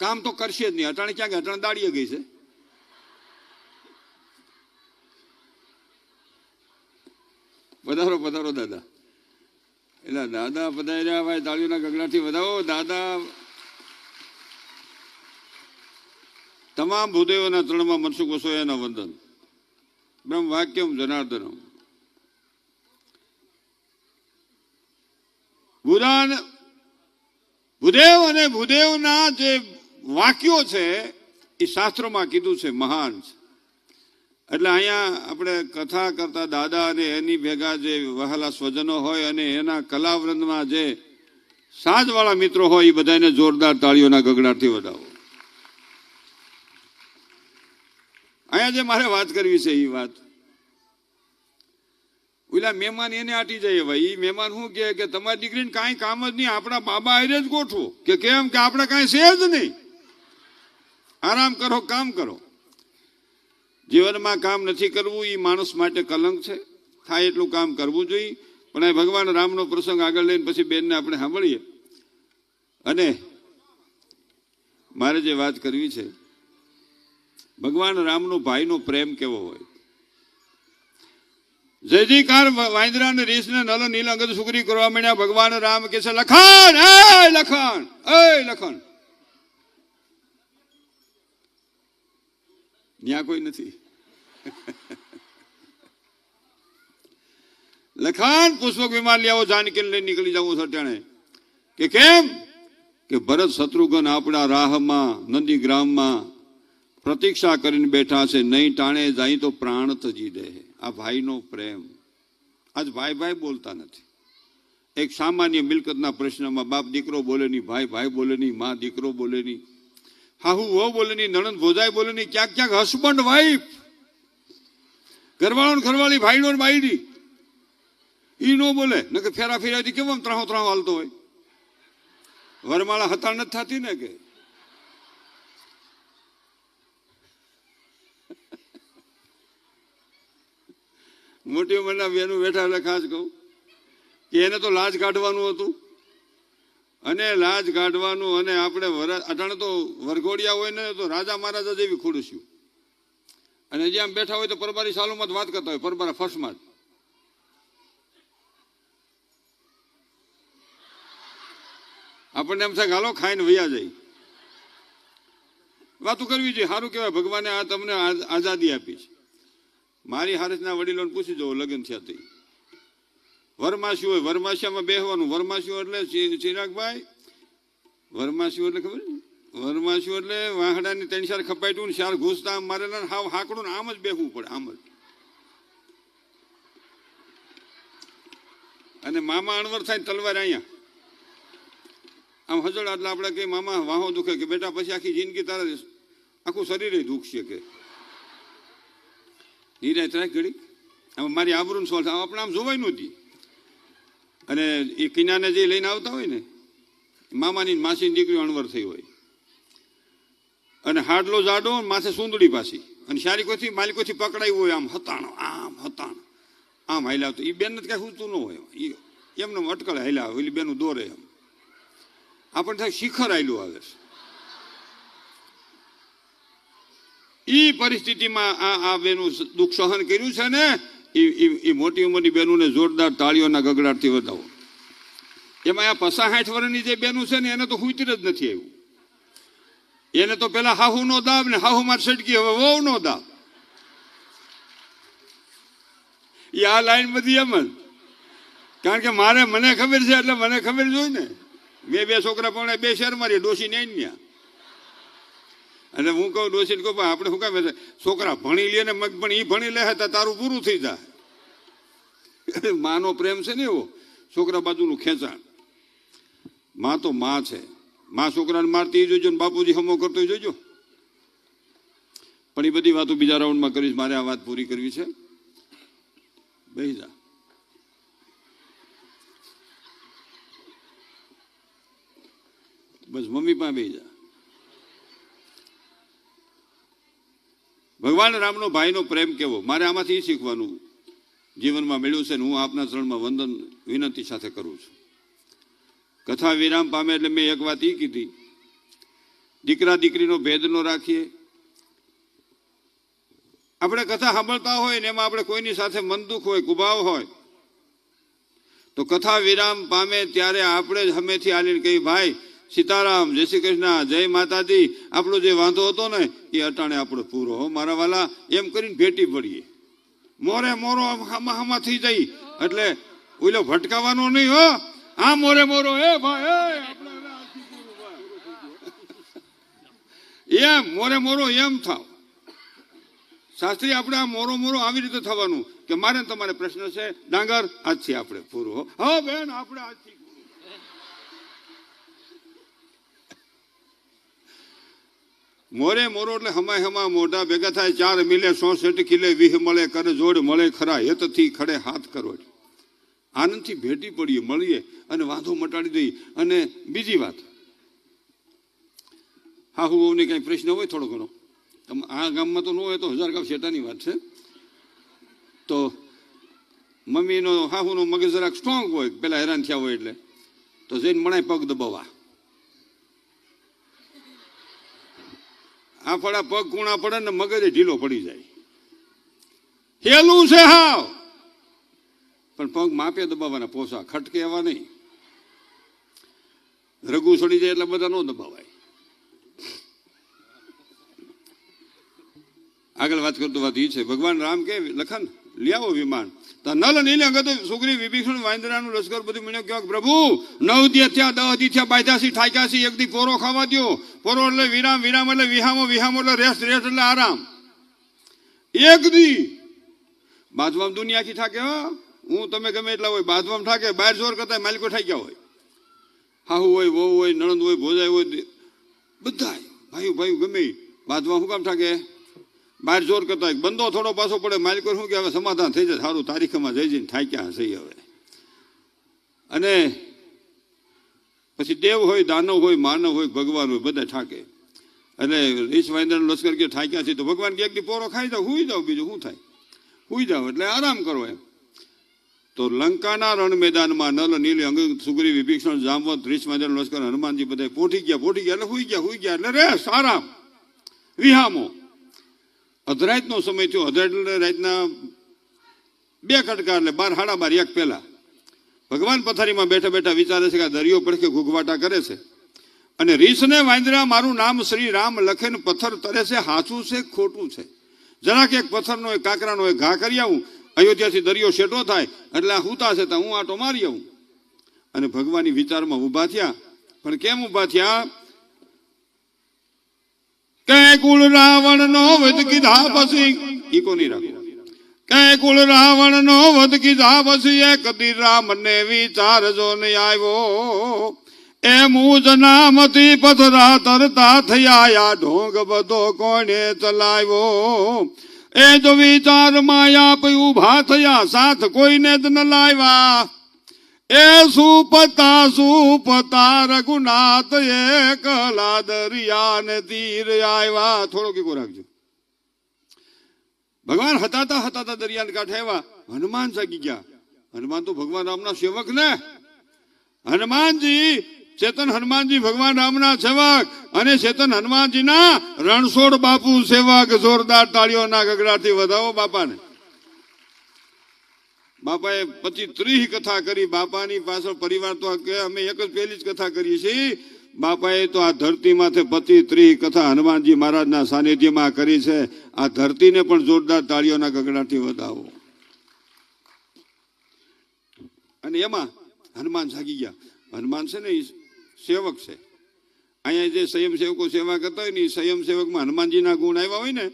કામ તો કરશે જ નહીં. અટાણે ક્યાં ગયા? અટાણે દાડીએ ગઈ છે. પધારો પધારો દાદા. એટલે દાદા પધાર્યા ભાઈ, તાળીઓના ગગડાથી વધાવો. દાદા તમામ ભૂદેવોના ચરણમાં મનસુખ વસોયાના વંદન. બ્રહ્મ વાક્યમ જનાર્દનમ. ભૂદેવ અને ભૂદેવના જે વાક્યો છે એ શાસ્ત્રોમાં કીધું છે, મહાન છે. એટલે અહીંયા આપણે કથા કરતા દાદા અને એની ભેગા જે વહાલા સ્વજનો હોય અને એના કલાવૃંદમાં જે સાજવાળા મિત્રો હોય એ બધાને જોરદાર તાળીઓના ગગડાટથી વધાવો. અહીંયા જે મારે વાત કરવી છે એ વાત, ઓલા મહેમાન એને આટી જાય ભાઈ. એ મહેમાન શું કે તમારી દીકરીને કાંઈ કામ જ નહીં, આપણા બાબા હારે જ ગોઠવો. કે કેમ કે આપણે કાંઈ છે જ નહીં, આરામ કરો, કામ કરો. જીવનમાં કામ નથી કરવું એ માણસ માટે કલંક છે. થાય એટલું કામ કરવું જોઈએ. પણ આ ભગવાન રામનો પ્રસંગ આગળ લઈને પછી બેનને આપણે સાંભળીએ. અને મારે જે વાત કરવી છે, ભગવાન રામનો ભાઈનો પ્રેમ કેવો હોય. જયજીકાર વાંદરા ને રીસ ને નલ નીલ અંગદ સુગરી કરવા માંડ્યા. ભગવાન રામ કે છે લખન, એ લખન, એ લખન. ત્યાં કોઈ નથી. લખન પુષ્પક વિમાન લેવો, જાનકી લઈને નીકળી જવું સટાણે. કે કેમ? કે ભરત શત્રુઘ્ન આપણા રાહમાં નંદી ગ્રામમાં પ્રતીક્ષા કરીને બેઠા છે. નહીં ટાણે જાય તો પ્રાણ તજી દે. આ ભાઈનો પ્રેમ. આજ ભાઈ ભાઈ બોલતા નથી. એક સામાન્ય મિલકતના પ્રશ્નમાં બાપ દીકરો બોલે નહીં, ભાઈ ભાઈ બોલે નહીં, માં દીકરો બોલે નહીં, હાહુ વહુ બોલે નહીં, નણંદ ભોજાઈ બોલે નહીં, ક્યાંક ક્યાંક હસબન્ડ વાઈફ, ઘરવાળો ઘરવાળી, ભાઈનો બાઈડી ઈ નો બોલે. ન કે ફેરા ફેરાથી કેમ ત્રાહો ત્રાહો હાલતો હોય. વરમાળા હતાળ નથી થતી ને કે મોટી ઉંમરના બેનું બેઠા એટલે ખાસ કહું કે એને તો લાજ કાઢવાનું હતું. અને લાજ કાઢવાનું, અને આપણે અટાણે તો વરઘોડિયા હોય ને તો રાજા મહારાજા જેવી ખુરશીઓ, અને જે આમ બેઠા હોય તો પરબારી સાલોમાં જ વાત કરતા હોય, પરબારા ફર્સ્ટમાં જ. આપણને એમ થાય હાલો ખાઈને વૈયા જાય. વાતો કરવી જોઈએ, સારું કહેવાય. ભગવાને આ તમને આઝાદી આપી છે. મારી હારસના વડીલોને પૂછી જવો લગ્ન થયા તે વરમાસી હોય, વરમાસિયામાં બેસવાનું. વરમાસીઓ એટલે ચિરાગભાઈ, વરમાસીઓ એટલે ખબર? વરમાસીઓ એટલે વાહડાની 3-4 ખપાટ્યું ને 4 ઘૂસતા આમ મારેલા, હાવ હાકડું ને આમ જ બેસવું પડે, આમ જ. અને મામા અણવર થાય તલવાર અહીંયા આમ હજળ. એટલે આપણે કઈ મામા વાહો દુખે કે બેટા પછી આખી જિંદગી તારે આખું શરીર દુખશે કે નિરાય રાખ ઘડી. આમાં મારી આબરૂન સોલ આપણે આમ જોવાય નહોતી. અને એ કિનાને જે લઈને આવતા હોય ને, મામાની માસીની દીકરી અણવર થઈ હોય, અને હાડલો જાડો, માથે સુંદડી પાછી, અને સારી કોઈથી માલિકોથી પકડાયું હોય, આમ હતાણો, આમ હતાણ, આમ હાલ્યા. તો એ બેન જ કાંઈ સૂતું ન હોય, એમને અટકળે હાલ્યા, ઓલી બેનું દોરે એમ. આપણને થાય શિખર આયલું આવે છે. ઈ પરિસ્થિતિમાં આ બેનું દુઃખ સહન કર્યું છે ને, એ મોટી ઉંમરની બેનોને જોરદાર તાળીઓના ગગડાટથી વધાવો. એમાં આ 65 વર્ષની જે બેનું છે ને, એને તો હુતર જ નથી આવ્યું. એને તો પેલા હાહુ નો દાબ ને હાહુ માં સટકી, હવે વહુ નો દાબ. એ આ લાઈન બધી એમ જ. કારણ કે મને ખબર છે એટલે મને ખબર જ હોય ને. મેં 2 છોકરા પણ 2 શહેર મારી, ડોસી ને ન્યા. અને હું કહું ડોસીને કહું આપણે શું કામ છોકરા ભણી લે ને મગ પણ એ ભણી લે તો તારું પૂરું થઈ જાય. માનો પ્રેમ છે ને એવો, છોકરા બાજુનું ખેંચાણ. માં તો માં છે. માં છોકરાને મારતી જોજો ને બાપુજી હમો કરતો જોજો. પણ એ બધી વાતો બીજા રાઉન્ડમાં કરીશ. મારે આ વાત પૂરી કરવી છે. બેસી જા. બસ મમ્મી પાસે બેસી જા. ભગવાન રામનો ભાઈનો પ્રેમ કેવો, મારે આમાંથી એ શીખવાનું જીવનમાં મળ્યું છે ને હું આપના ચરણમાં વંદન વિનંતી સાથે કરું છું. કથા વિરામ પામે એટલે મેં એક વાત એ કીધી, દીકરા દીકરીનો ભેદ ન રાખીએ. આપણે કથા સાંભળતા હોય ને એમાં આપણે કોઈની સાથે મન દુઃખ હોય, કુભાવ હોય, તો કથા વિરામ પામે ત્યારે આપણે જ હમેથી આલીને કહી ભાઈ સીતારામ, જય શ્રી કૃષ્ણ, જય માતાજી, આપણો જે વાંધો હતો ને એ અટાણે આપણો પૂરો હો મારા વાલા, એમ કરીને ભેટી પડીએ. મોરે મોરો હામા હામા થઈ જાય એટલે ઓલો ભટકાવાનો નહીં હો. આ મોરે મોરો એ ભાઈ એમ મોરે મોરો એમ થાવ. શાસ્ત્રી આપણે આ મોરો મોરો આવી રીતે થવાનું કે મારે તમારે પ્રશ્ન છે ડાંગર, આજથી આપણે પૂરું હો. હા બેન આપણે આજથી મોરે મોરો એટલે હમાય હમા મોઢા ભેગા થાય, 4 મિલે 64 કિલે 20 મળે, કરે જોડ મળે ખરા, હેતથી ખડે હાથ કરો. આનંદથી ભેટી પડીએ, મળીએ અને વાંધો મટાડી દઈએ. અને બીજી વાત, હા હું કઈ પ્રશ્ન હોય થોડો ઘણો, આ ગામમાં તો ન હોય તો 1000 ગામ શેટાની વાત છે. તો મમ્મીનો હાહુનો મગજ જરાક સ્ટ્રોંગ હોય, પેલા હેરાન થયા હોય એટલે તો જઈને મણાય પગ દબાવવા. આ ફળા પગ કૂણા પડે ને મગજ ઢીલો પડી જાય. હેલું છે હાવ, પણ પગ માપે દબાવવાના, પોસા ખટકે એવા નહીં. રઘુ સડી જાય એટલે બધા ન દબાવાય. આગળ વાત કરતો વાત એ છે, ભગવાન રામ કે લખન લઈ આવો વિમાન. નલ નીલે અંગત સુગ્રી વિભીષણ વાંદરાનું લશ્કર બધું મળ્યો. કેવા પ્રભુ 9 દી થયા, 10 દી થયા, 82 ઠાક્યાસી, એક દી પોરો ખાવા દો. પોરો એટલે વિરામ, વિરામ એટલે વિહામો, વિહામો એટલે રેસ્ટ, રેસ્ટ એટલે આરામ. એક દી બાજવામાં દુનિયા કી ઠાકે. હું તમે ગમે એટલા હોય, બાજવામાં ઠાકે. બહાર જોર કરતા માલિકો ઠાક્યા હોય, હાહુ હોય, વહુ હોય, નણંદ હોય, ભોજાઈ હોય, બધા ભાઈ ભાઈ ગમે બાજવા શું કામ ઠાકે? બહાર જોર કરતા હોય. બંદો થોડો પાછો પડે, માલિકો શું કે હવે સમાધાન થઈ જાય, સારું તારીખમાં જઈ જઈને ઠાક્યા હશે હવે. અને પછી દેવ હોય, દાનવ હોય, માનવ હોય, ભગવાન હોય, બધા ઠાકે. એટલે રીછ વાંદરાનું લશ્કર કે ઠાક્યા છે તો ભગવાન કે એક દી પોરો ખાઈ જાવ, હુઈ જાવ, બીજું શું થાય, હુઈ જાવ એટલે આરામ કરો એમ. તો લંકાના રણ મેદાનમાં નલ નીલ અંગ સુગ્રી વિભીષણ જામવંત રીછ વાંદરાનું લશ્કર હનુમાનજી બધા પોઠી ગયા એટલે હુઈ ગયા એટલે રેસ, આરામ, વિહામો. અધરાતનો સમય થયો. અધરાત એટલે રાતના 2 કટકા એટલે 12, 12:30 1 પહેલા ભગવાન પથારીમાં બેઠા બેઠા વિચારે છે કે આ દરિયો પડખે ઘૂઘવાટા કરે છે અને રીછને વાંદરા મારું નામ શ્રી રામ લખેને પથ્થર તરે છે, સાચું છે ખોટું છે, જરાક એક પથ્થરનો એક કાંકરાનો એક ઘા કરી આવું, અયોધ્યાથી દરિયો શેટો થાય એટલે આ હુતા છે હું આટો મારી આવું. અને ભગવાનની વિચારમાં ઊભા થયા. પણ કેમ ઊભા થયા? કે કુળ રાવણ નો વધ કીધા પછી ઈકો નહીં રાખો. કે કુળ રાવણ નો વધ કીધા પછી એક દી રામ ને વિચારજો ને આવ્યો, એ મુજ નામથી પથરા તરતા થયા, ઢોંગ બધો કોને ચલાવ્યો. એ જો વિચાર માયા પી ઉભા થયા, સાથ કોઈને જ ન લાવ્યા. એ સુપતા રઘુનાથ એકલા દરિયા ને તીર આવ્યા. થોડો કીકો રાખજો. ભગવાન હતા દરિયાને કાંઠે આવ્યા. હનુમાન જાગી ગયા. હનુમાન તો ભગવાન રામના સેવક ને. હનુમાનજી, ચેતન હનુમાનજી ભગવાન રામના સેવક અને ચેતન હનુમાનજીના રણછોડ બાપુ સેવક. જોરદાર તાળીઓના ગગડાથી વધાવો બાપાને. બાપાએ 25-30 કથા કરી. બાપાની પાછળ પરિવાર તો કે અમે એક જ પહેલી જ કથા કરીએ છીએ. બાપાએ તો આ ધરતીમાંથી 25-30 કથા હનુમાનજી મહારાજના સાનિધ્યમાં કરી છે. આ ધરતીને પણ જોરદાર તાળીઓના ગગડાથી વધાવો. અને એમાં હનુમાન જાગી ગયા. હનુમાન છે ને એ સેવક છે. અહીંયા જે સ્વયંસેવકો સેવા કરતા હોય ને, એ સ્વયંસેવકમાં હનુમાનજીના ગુણ આવ્યા હોય ને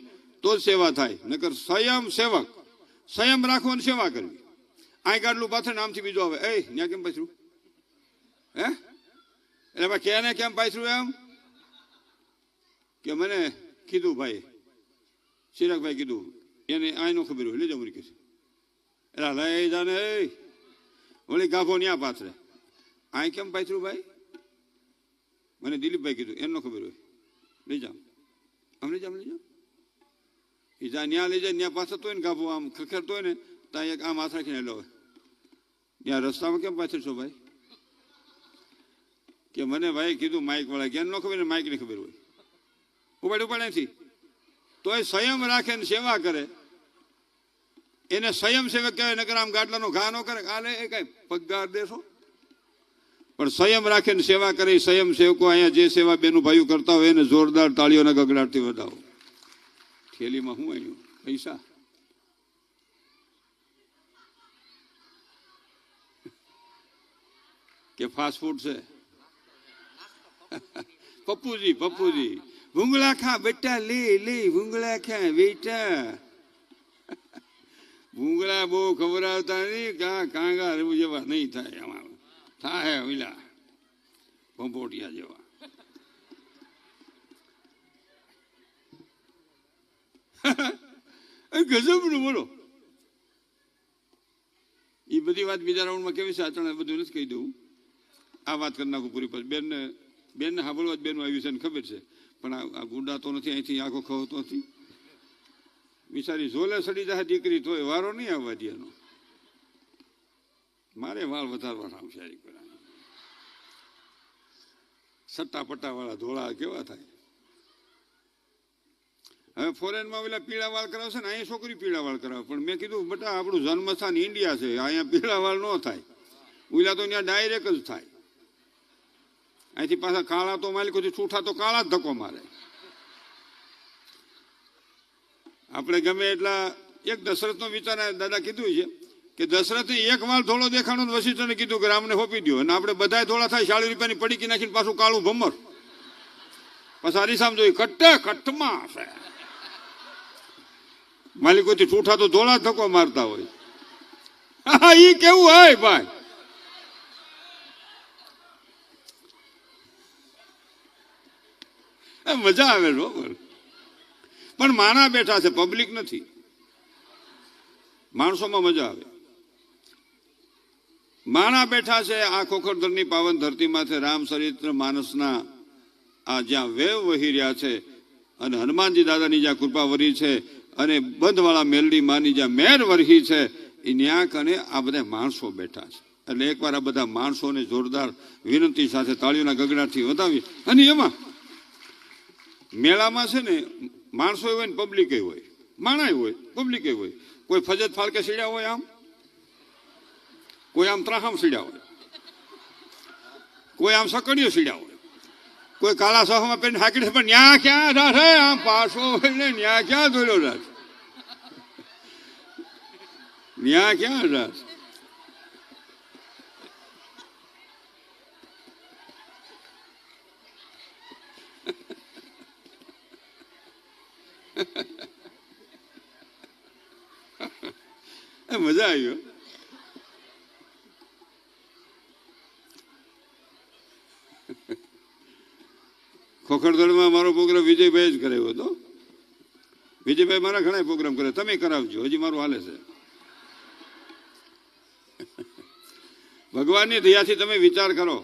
તો જ સેવા થાય. નકર સ્વયંસેવક સંયમ રાખવો અને સેવા કરવી. આ ગાડલું પાછળ નામથી બીજો આવે, એ ત્યાં કેમ પાછું? હે એટલે ભાઈ કેને કેમ પાછું? એમ કે મને કીધું ભાઈ ચિરાગભાઈ કીધું, એને આ નો ખબર હોય, લઈ જાવ કે એટલે લઈ જાને. વળી ગાભો ન્યા પાથરે, આ કેમ પાછું ભાઈ? મને દિલીપભાઈ કીધું, એનો ખબર હોય, લઈ જાઓ, આમ લઈ જાઓ, લઈ જાઓ. એ જ્યાં ન્યા લઈ જાય, ત્યાં પાછળ હોય ને ગાભો આમ ખરખરતો હોય ને, ત્યાં એક આમ હાથ રાખીને લો, ત્યાં રસ્તામાં કેમ પાછળ છો ભાઈ? કે મને ભાઈ કીધું માઇક વાળા. કે ન ખબર ને માઇક ની ખબર હોય, ઉપાડે નથી. તો એ સંયમ રાખે ને સેવા કરે એને સંયમ સેવક કહેવાય. નકર આમ ગાડલાનો ઘા ન કરે, આલે એ કઈ પગાર દેશો. પણ સંયમ રાખે ને સેવા કરે. સંયમ સેવકો અહીંયા જે સેવા બેનું ભાઈઓ કરતા હોય એને જોરદાર તાળીઓના ગગડાટથી વધાવો. થેલીમાં શું આવ્યું? પૈસા. કે ફાસ્ટ ફૂડ છે? પપ્પુજી ભૂંગળા ખા બેટા, લે ભૂંગળા ખા બેટા. ભૂંગળા બહુ ખવડાવતા નહીં, કાંગા રહેવું જેવા નહીં થાય. આમાં થાય ઓલા ભંભોટિયા જેવા. ગજબનું બોલો. એ બધી વાત બીજા રાઉન્ડમાં કેવી છે આચરણ બધું નથી કહી દઉં. આ વાત કરી નાખું પૂરી. પછી બેનને સાંભળવા જ બેનું આવ્યું છે ને ખબર છે, પણ આ ગુંડા તો નથી, અહીંથી આંખો ખવતો નથી. બિચારી ઝોલે સડી જાય દીકરી તોય વારો નહીં આવવા દે એનો. મારે વાળ વધારવા હોશિયારી કરા. સટ્ટા પટ્ટા વાળા ધોળા કેવા થાય? હવે ફોરેનમાં પેલા પીળા વાળ કરાવશે ને અહીંયા છોકરી પીળા વાળ કરાવે, પણ મેં કીધું બેટા આપણું જન્મસ્થાન ઇન્ડિયા છે, અહીંયા પીળા વાળ ન થાય, ઓલા તો ત્યાં ડાયરેક્ટ જ થાય. અહીંથી પાછા કાળા તો માલિકોથી છૂઠા તો કાળા જ ધક્કો મારે. આપણે ગમે એટલા એક દશરથનો વિચાર દાદા કીધું છે કે દશરથે એક વાળ ધોળો દેખાણો વશિષ્ઠને કીધું કે રામને હોપી દો, અને આપણે બધા ધોળા થાય 40 રૂપિયાની પડીકી નાખીને પાછું કાળું ભમર, પછી હરીસામ જોઈ કટ્ટમાં છે. માલિકોથી છૂઠા તો ધોળા ધક્કો મારતા હોય. હા ઈ કેવું હોય ભાઈ? મજા આવે બરોબર, પણ માના બેઠા છે, પબ્લિક નથી. માણસોમાં મજા આવે. માણા બેઠા છે આ ખોખરધરની પાવન ધરતીમાંથી રામચરિત્ર માનસના આ જ્યાં વેવ વહી રહ્યા છે, અને હનુમાનજી દાદાની જ્યાં કૃપા વરી છે, અને બંધવાળા મેલડી માની જ્યાં મેર વરહી છે, એ ન્યા કને આ બધા માણસો બેઠા છે. એટલે એકવાર આ બધા માણસોને જોરદાર વિનંતી સાથે તાળીઓના ગગડાથી વધાવી. અને એમાં મેળામાં છે ને માણસો હોય ને પબ્લિક હોય, માણા હોય પબ્લિક હોય. કોઈ ફજત ફાળકે સીડ્યા હોય, આમ કોઈ આમ ત્રાહમ સીડ્યા હોય, કોઈ આમ સકડીઓ સીડ્યા હોય, કોઈ કાળા સહમાં પહેરીને હાકડી, પણ ન્યા ક્યાં રાઠે આમ પાછો હોય ને ન્યા ક્યાં દોડ્યો રાઠ, ન્યા ક્યાં રાઠ. મજા આવી. ખોખરદળમાં મારો પ્રોગ્રામ વિજયભાઈ જ કરાવ્યો હતો. વિજયભાઈ મારા ઘણા પ્રોગ્રામ કરે, તમે કરાવજો, હજી મારું હાલે છે. ભગવાનની દયાથી તમે વિચાર કરો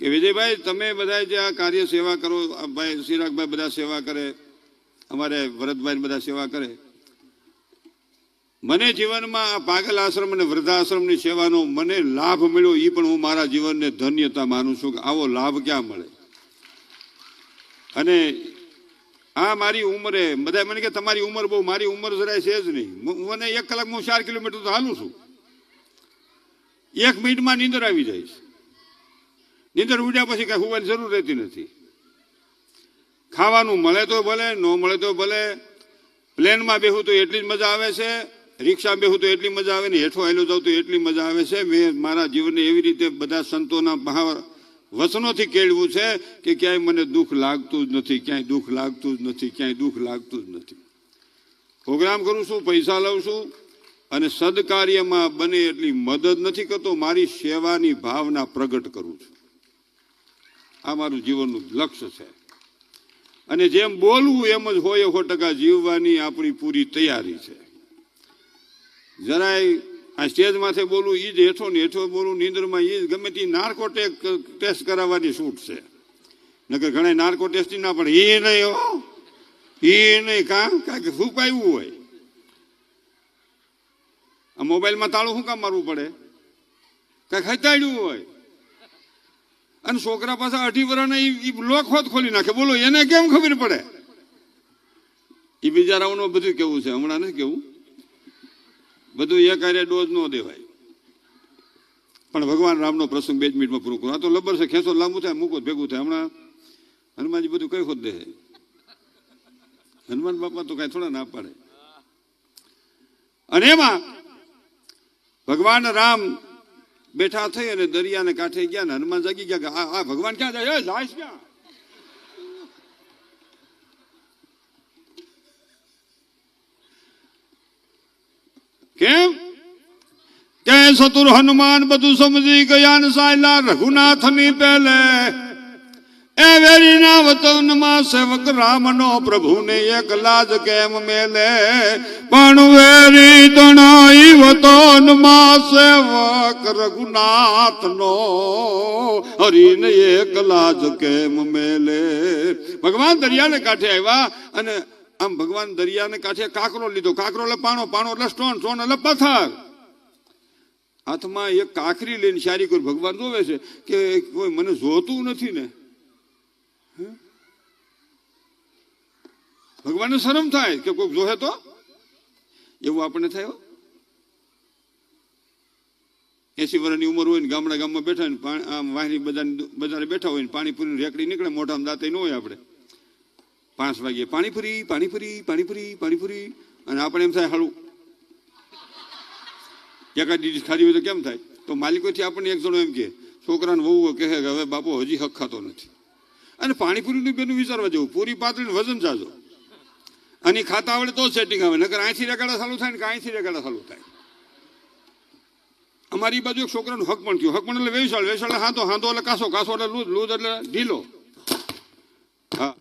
કે વિજયભાઈ તમે બધા જે આ કાર્ય સેવા કરો, ભાઈ ચિરાગભાઈ બધા સેવા કરે, અમારે ભરતભાઈ બધા સેવા કરે. મને જીવનમાં આ પાગલ આશ્રમ અને વૃદ્ધાશ્રમની સેવાનો મને લાભ મળ્યો, એ પણ હું મારા જીવનને ધન્યતા માનું છું કે આવો લાભ ક્યાં મળે. અને આ મારી ઉંમરે બધા મને કે તમારી ઉંમર બહુ, મારી ઉંમર જરાય છે જ નહીં. મને 1 કલાક હું 4 કિલોમીટર તો હાલું છું, 1 મિનિટમાં નીંદર આવી જાય છે. નીંદર ઉડ્યા પછી કઈ હોવાની જરૂર રહેતી નથી. ખાવાનું મળે તો ભલે, ન મળે તો ભલે. પ્લેનમાં બેહું તો એટલી જ મજા આવે છે, રિક્ષા બેહું તો એટલી મજા આવે ને, હેઠો હેલો જાઉં તો એટલી મજા આવે છે. મેં મારા જીવનને એવી રીતે બધા સંતોના વચનોથી કેળવું છે કે ક્યાંય મને દુઃખ લાગતું જ નથી, ક્યાંય દુઃખ લાગતું જ નથી, ક્યાંય દુઃખ લાગતું જ નથી. પ્રોગ્રામ કરું છું, પૈસા લઉં છું, અને સદકાર્યમાં બને એટલી મદદ નથી કરતો, મારી સેવાની ભાવના પ્રગટ કરું છું. આ મારું જીવનનું લક્ષ્ય છે. અને જેમ બોલવું એમ જ હોય 100% જીવવાની આપણી પૂરી તૈયારી છે. જરાય આ સ્ટેજ માથે બોલવું એ જ હેઠો ને હેઠો બોલવું, નીંદરમાં એ જ ગમે તે નાર્કો ટેસ્ટ કરાવવાની છૂટ છે. નકર ઘણા નાર્કો ટેસ્ટ ના પડે, એ નહીં હો, એ નહીં. કાંઈક ફૂંકાયું હોય. આ મોબાઈલમાં તાળું શું કામ મારવું પડે? કાંઈક હતાડ્યું હોય. અને છોકરા પાછા 18 વર્ષના લોક હોત ખોલી નાખે, બોલો એને કેમ ખબર પડે? એ બિચારાઓનું બધું કેવું છે, હમણાં નથી કેવું, બધું એક હારે ડોઝ ન દેવાય. પણ ભગવાન રામનો પ્રસંગ 2 મિનિટમાં પૂરો કરો. આ તો લબર છે, ખેંચો લાંબુ થાય, મૂકો ભેગું થાય. હમણાં હનુમાનજી બધું કઈ ખોદ દે. હનુમાન બાપા તો કઈ થોડા ના પાડે. અને એમાં ભગવાન રામ બેઠા થઈ અને દરિયાને કાંઠે ગયા ને હનુમાન જાગી ગયા કે આ ભગવાન ક્યાં જાય? જાય ક્યાં? કેમ કે ચતુર હનુમાન બધું સમજી ગયા ને સાયલા રઘુનાથની પહેલે. એ વેરીના વતનમાં સેવક રામનો પ્રભુને એક લાજ કેમ મેલે? પણ વેરી તણાઈ વતનમાં સેવક રઘુનાથનો હરીને એક લાજ કેમ મેલે? ભગવાન દરિયાને કાંઠે આવ્યા અને આમ ભગવાન દરિયાને કાંઠે કાંકરો લીધો. કાંકરો એટલે પાણો, પાણો એટલે સ્ટોન, સ્ટોન એટલે પથ્થર. હાથમાં એક કાંકરી લઈને શારી કોઈ ભગવાન જોવે છે કે કોઈ મને જોતું નથી ને. ભગવાનને શરમ થાય કે કોઈક જોહે તો, એવું આપણને થાય. 80 વર્ષની ઉંમર હોય ને ગામમાં બેઠા ને આમ વાહની બજારે બેઠા હોય ને પાણીપુરી રેકડી નીકળે, મોઢામાં દાંતે ન હોય. આપણે 5 વાગે પાણીપુરી પાણીપુરી પાણીપુરી પાણીપુરી, અને આપણે એમ થાય હાલું એકાદ ડીશ ખાધી હોય તો કેમ થાય? તો માલિકોથી આપણને એક જણો એમ કે, છોકરાને વહુ કહે કે હવે બાપુ હજી હક ખાતો નથી. અને પાણીપુરીનું બેનું વિચારવા જવું, પૂરી પાતળીને વજન જાજો, અને ખાતા આવડે તો સેટિંગ આવે, નકર અહીંથી રેગાડા ચાલુ થાય ને અહીંથી રેગાડા ચાલુ થાય. અમારી બાજુ એક છોકરાનું હક પણ થયું. હક પણ એટલે વેસાળ, વેસાળ હાંધો, હાંધો એટલે કાસો, કાસો એટલે લૂજ, લૂજ એટલે ઢીલો. હા.